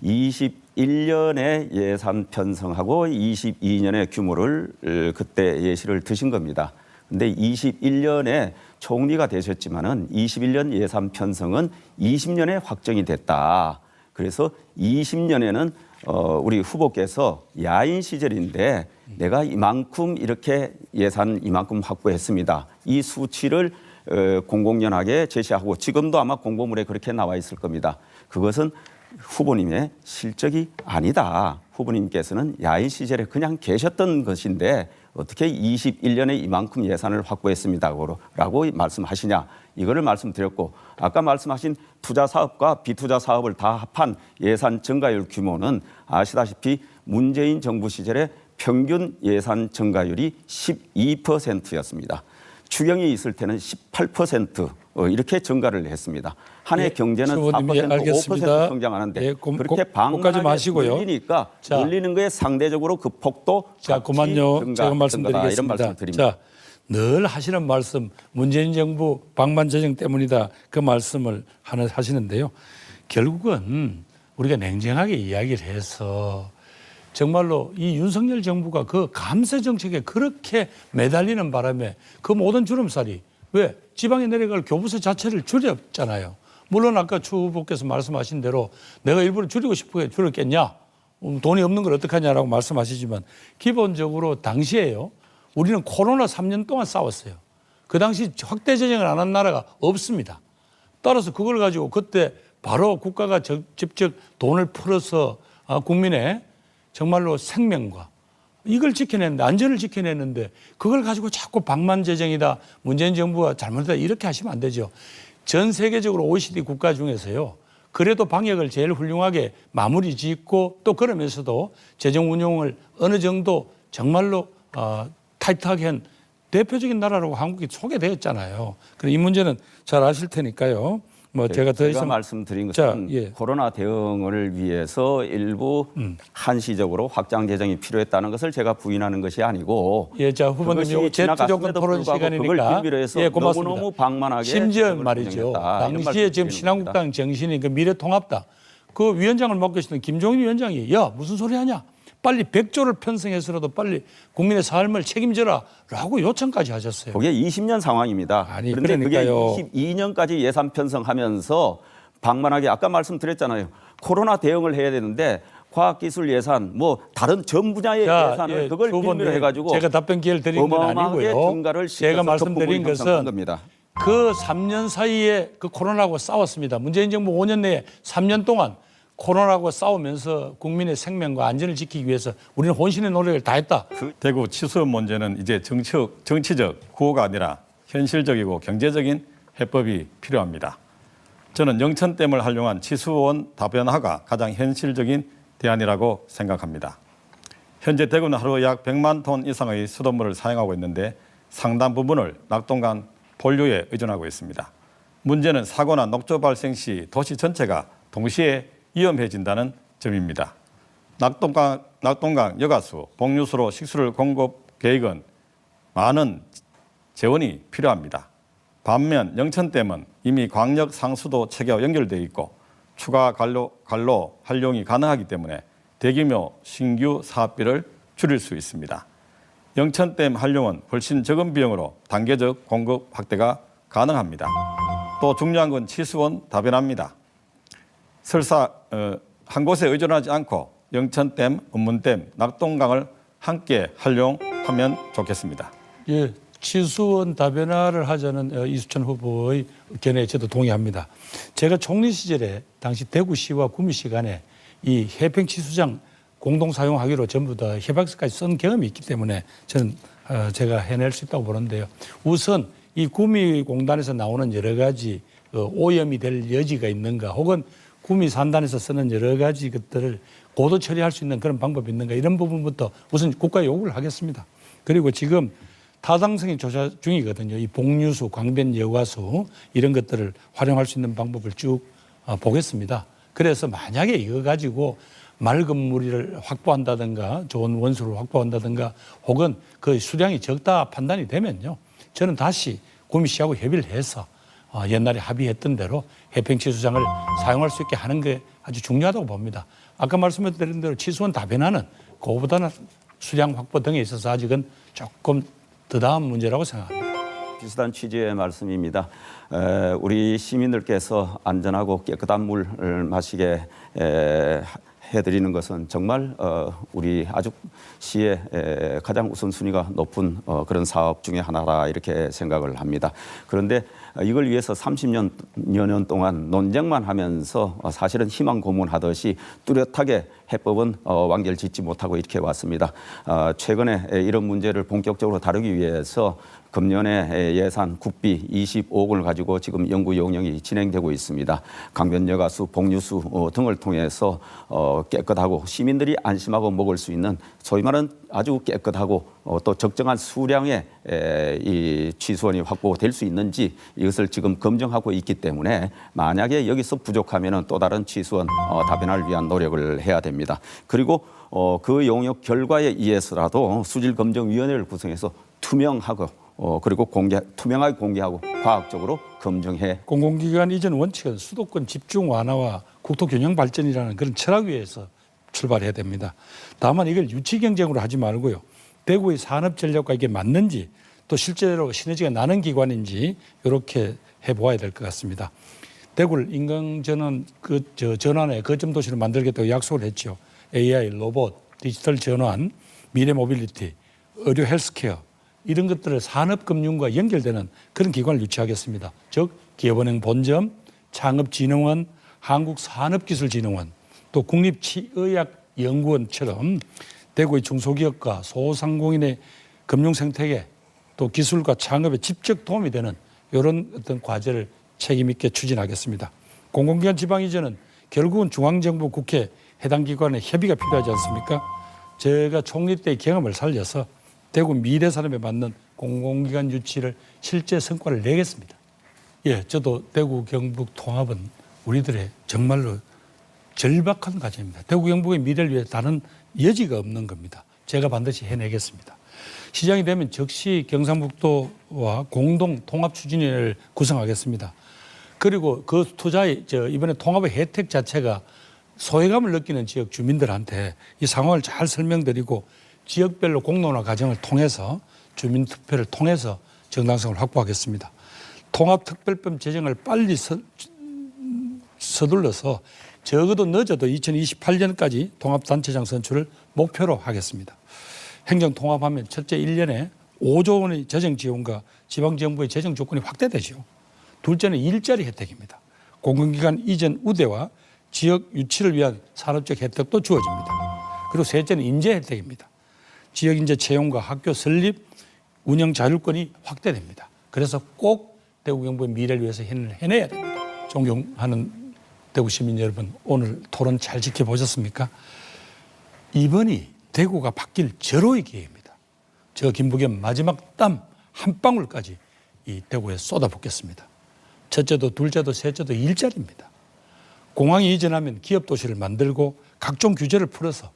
Speaker 2: 21년에 예산 편성하고 22년의 규모를 그때 예시를 드신 겁니다. 근데 21년에 총리가 되셨지만은 21년 예산 편성은 20년에 확정이 됐다. 그래서 20년에는 우리 후보께서 야인 시절인데 내가 이만큼 이렇게 예산 이만큼 확보했습니다. 이 수치를 공공연하게 제시하고 지금도 아마 공보물에 그렇게 나와 있을 겁니다. 그것은 후보님의 실적이 아니다. 후보님께서는 야인 시절에 그냥 계셨던 것인데 어떻게 21년에 이만큼 예산을 확보했습니다라고 말씀하시냐. 이거를 말씀드렸고 아까 말씀하신 투자 사업과 비투자 사업을 다 합한 예산 증가율 규모는 아시다시피 문재인 정부 시절에 평균 예산 증가율이 12%였습니다. 추경이 있을 때는 18% 이렇게 증가를 했습니다. 한 해 경제는 4%,
Speaker 1: 알겠습니다.
Speaker 2: 5% 성장하는데 그렇게 방만하게 늘리니까 늘리는 거에 상대적으로 그 폭도
Speaker 1: 자, 그만요. 제가 말씀드리겠습니다.
Speaker 2: 이런 말씀 드립니다.
Speaker 1: 자, 늘 하시는 말씀 문재인 정부 방만 재정 때문이다. 그 말씀을 하시는데요. 결국은 우리가 냉정하게 이야기를 해서 정말로 이 윤석열 정부가 그 감세 정책에 그렇게 매달리는 바람에 그 모든 주름살이 왜 지방에 내려갈 교부세 자체를 줄였잖아요. 물론 아까 추 후보께서 말씀하신 대로 내가 일부러 줄이고 싶어 줄였겠냐? 돈이 없는 걸 어떡하냐라고 말씀하시지만 기본적으로 당시에요. 우리는 코로나 3년 동안 싸웠어요. 그 당시 확대 재정을 안 한 나라가 없습니다. 따라서 그걸 가지고 그때 바로 국가가 직접 돈을 풀어서 국민의 정말로 생명과 이걸 지켜냈는데 안전을 지켜냈는데 그걸 가지고 자꾸 방만 재정이다. 문재인 정부가 잘못했다. 이렇게 하시면 안 되죠. 전 세계적으로 OECD 국가 중에서요. 그래도 방역을 제일 훌륭하게 마무리 짓고 또 그러면서도 재정 운용을 어느 정도 정말로 타이트하게 한 대표적인 나라라고 한국이 소개되었잖아요. 그래서 이 문제는 잘 아실 테니까요. 뭐 제가 더 이상
Speaker 2: 말씀드린 것은 코로나 대응을 위해서 일부 한시적으로 확장 재정이 필요했다는 것을 제가 부인하는 것이 아니고
Speaker 1: 자 후보님 제트조건 토론 시간이니까
Speaker 2: 너무너무 방만하게
Speaker 1: 심지어 말이죠. 당시에 지금 신한국당 정신이 그 미래통합당 그 위원장을 맡고 계시던 김종인 위원장이 야 무슨 소리 하냐. 빨리 100조를 편성해서라도 빨리 국민의 삶을 책임져라라고 요청까지 하셨어요.
Speaker 2: 그게 20년 상황입니다.
Speaker 1: 아니,
Speaker 2: 그런데
Speaker 1: 그러니까요.
Speaker 2: 그게 22년까지 예산 편성하면서 방만하게 아까 말씀드렸잖아요. 코로나 대응을 해야 되는데 과학기술 예산 뭐 다른 전 분야의 예산을 그걸 빌미로 해가지고
Speaker 1: 제가 답변 기회를 드린 건 아니고요. 제가 말씀드린 것은
Speaker 2: 겁니다.
Speaker 1: 그 3년 사이에 그 코로나하고 싸웠습니다. 문재인 정부 5년 내에 3년 동안 코로나하고 싸우면서 국민의 생명과 안전을 지키기 위해서 우리는 혼신의 노력을 다했다.
Speaker 3: 대구 치수원 문제는 이제 정치적 구호가 아니라 현실적이고 경제적인 해법이 필요합니다. 저는 영천댐을 활용한 치수원 다변화가 가장 현실적인 대안이라고 생각합니다. 현재 대구는 하루 약 100만 톤 이상의 수돗물을 사용하고 있는데 상당 부분을 낙동강 본류에 의존하고 있습니다. 문제는 사고나 녹조 발생 시 도시 전체가 동시에 위험해진다는 점입니다. 낙동강 여가수, 복류수로 식수를 공급 계획은 많은 재원이 필요합니다. 반면 영천댐은 이미 광역 상수도 체계와 연결되어 있고 추가 관로 활용이 가능하기 때문에 대규모 신규 사업비를 줄일 수 있습니다. 영천댐 활용은 훨씬 적은 비용으로 단계적 공급 확대가 가능합니다. 또 중요한 건 치수원 다변화입니다. 설사 한 곳에 의존하지 않고 영천댐, 은문댐, 낙동강을 함께 활용하면 좋겠습니다.
Speaker 1: 예, 치수원 다변화를 하자는 이수천 후보의 견해에 저도 동의합니다. 제가 총리 시절에 당시 대구시와 구미시 간에 이 해평치수장 공동 사용하기로 전부 다 협약서까지 쓴 경험이 있기 때문에 저는 제가 해낼 수 있다고 보는데요. 우선 이 구미공단에서 나오는 여러 가지 그 오염이 될 여지가 있는가, 혹은 구미 산단에서 쓰는 여러 가지 것들을 고도 처리할 수 있는 그런 방법이 있는가, 이런 부분부터 우선 국가에 요구를 하겠습니다. 그리고 지금 타당성이 조사 중이거든요. 이 복류수, 광변 여과수 이런 것들을 활용할 수 있는 방법을 쭉 보겠습니다. 그래서 만약에 이거 가지고 맑은 물을 확보한다든가 좋은 원수를 확보한다든가 혹은 그 수량이 적다 판단이 되면요, 저는 다시 구미시하고 협의를 해서 옛날에 합의했던 대로 해평치수장을 사용할 수 있게 하는 게 아주 중요하다고 봅니다. 아까 말씀드린 대로 치수원 다변화는 그거보다는 수량 확보 등에 있어서 아직은 조금 더 다음 문제라고 생각합니다.
Speaker 2: 비슷한 취지의 말씀입니다. 우리 시민들께서 안전하고 깨끗한 물을 마시게 해드리는 것은 정말 우리 아주 시의 가장 우선순위가 높은 그런 사업 중에 하나다 이렇게 생각을 합니다. 그런데 이걸 위해서 30년 동안 논쟁만 하면서 사실은 희망 고문하듯이 뚜렷하게 해법은 완결짓지 못하고 이렇게 왔습니다. 최근에 이런 문제를 본격적으로 다루기 위해서 금년에 예산 국비 25억 원을 가지고 지금 연구 용역이 진행되고 있습니다. 강변여가수, 복류수 등을 통해서 깨끗하고 시민들이 안심하고 먹을 수 있는 소위 말하는 아주 깨끗하고 또 적정한 수량의 이 취수원이 확보될 수 있는지 이것을 지금 검증하고 있기 때문에 만약에 여기서 부족하면 또 다른 취수원 다변화를 위한 노력을 해야 됩니다. 그리고 그 용역 결과에 의해서라도 수질검증위원회를 구성해서 투명하고 그리고 투명하게 공개하고 과학적으로 검증해.
Speaker 1: 공공기관 이전 원칙은 수도권 집중 완화와 국토 균형 발전이라는 그런 철학 위에서 출발해야 됩니다. 다만 이걸 유치 경쟁으로 하지 말고요, 대구의 산업 전략과 이게 맞는지 또 실제로 시너지가 나는 기관인지 이렇게 해보아야 될 것 같습니다. 대구를 인공전환 전환의 거점 도시로 만들겠다고 약속을 했죠. AI, 로봇, 디지털 전환, 미래 모빌리티, 의료 헬스케어 이런 것들을 산업금융과 연결되는 그런 기관을 유치하겠습니다. 즉 기업은행 본점, 창업진흥원, 한국산업기술진흥원, 또 국립치의학연구원처럼 대구의 중소기업과 소상공인의 금융생태계 또 기술과 창업에 직접 도움이 되는 이런 어떤 과제를 책임 있게 추진하겠습니다. 공공기관 지방 이전은 결국은 중앙정부, 국회 해당 기관의 협의가 필요하지 않습니까? 제가 총리 때의 경험을 살려서 대구 미래 산업에 맞는 공공기관 유치를 실제 성과를 내겠습니다. 예, 저도 대구 경북 통합은 우리들의 정말로 절박한 과제입니다. 대구 경북의 미래를 위해 다른 여지가 없는 겁니다. 제가 반드시 해내겠습니다. 시장이 되면 즉시 경상북도와 공동 통합 추진위를 구성하겠습니다. 그리고 그 투자의 이번에 통합의 혜택 자체가 소외감을 느끼는 지역 주민들한테 이 상황을 잘 설명드리고 지역별로 공론화 과정을 통해서 주민투표를 통해서 정당성을 확보하겠습니다. 통합특별법 제정을 빨리 서둘러서 적어도 늦어도 2028년까지 통합단체장 선출을 목표로 하겠습니다. 행정통합하면 첫째 1년에 5조 원의 재정지원과 지방정부의 재정 조건이 확대되죠. 둘째는 일자리 혜택입니다. 공공기관 이전 우대와 지역 유치를 위한 산업적 혜택도 주어집니다. 그리고 셋째는 인재 혜택입니다. 지역 인재 채용과 학교 설립, 운영 자율권이 확대됩니다. 그래서 꼭 대구 경북의 미래를 위해서 해내야 됩니다. 존경하는 대구 시민 여러분, 오늘 토론 잘 지켜보셨습니까? 이번이 대구가 바뀔 절호의 기회입니다. 저 김부겸 마지막 땀 한 방울까지 이 대구에 쏟아붓겠습니다. 첫째도 둘째도 셋째도 일자리입니다. 공항이 이전하면 기업 도시를 만들고 각종 규제를 풀어서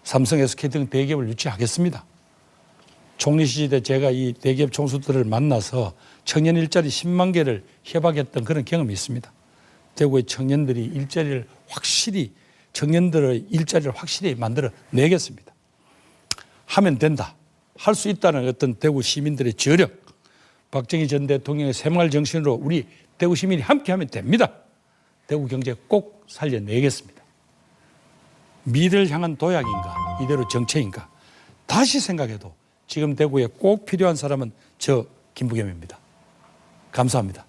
Speaker 1: 삼성, SK 등 대기업을 유치하겠습니다. 총리 시절에 제가 이 대기업 총수들을 만나서 청년 일자리 10만 개를 협약했던 그런 경험이 있습니다. 대구의 청년들이 청년들의 일자리를 확실히 만들어 내겠습니다. 하면 된다. 할 수 있다는 어떤 대구 시민들의 저력, 박정희 전 대통령의 새마을 정신으로 우리 대구 시민이 함께하면 됩니다. 대구 경제 꼭 살려내겠습니다. 미래를 향한 도약인가, 이대로 정체인가, 다시 생각해도 지금 대구에 꼭 필요한 사람은 저 김부겸입니다. 감사합니다.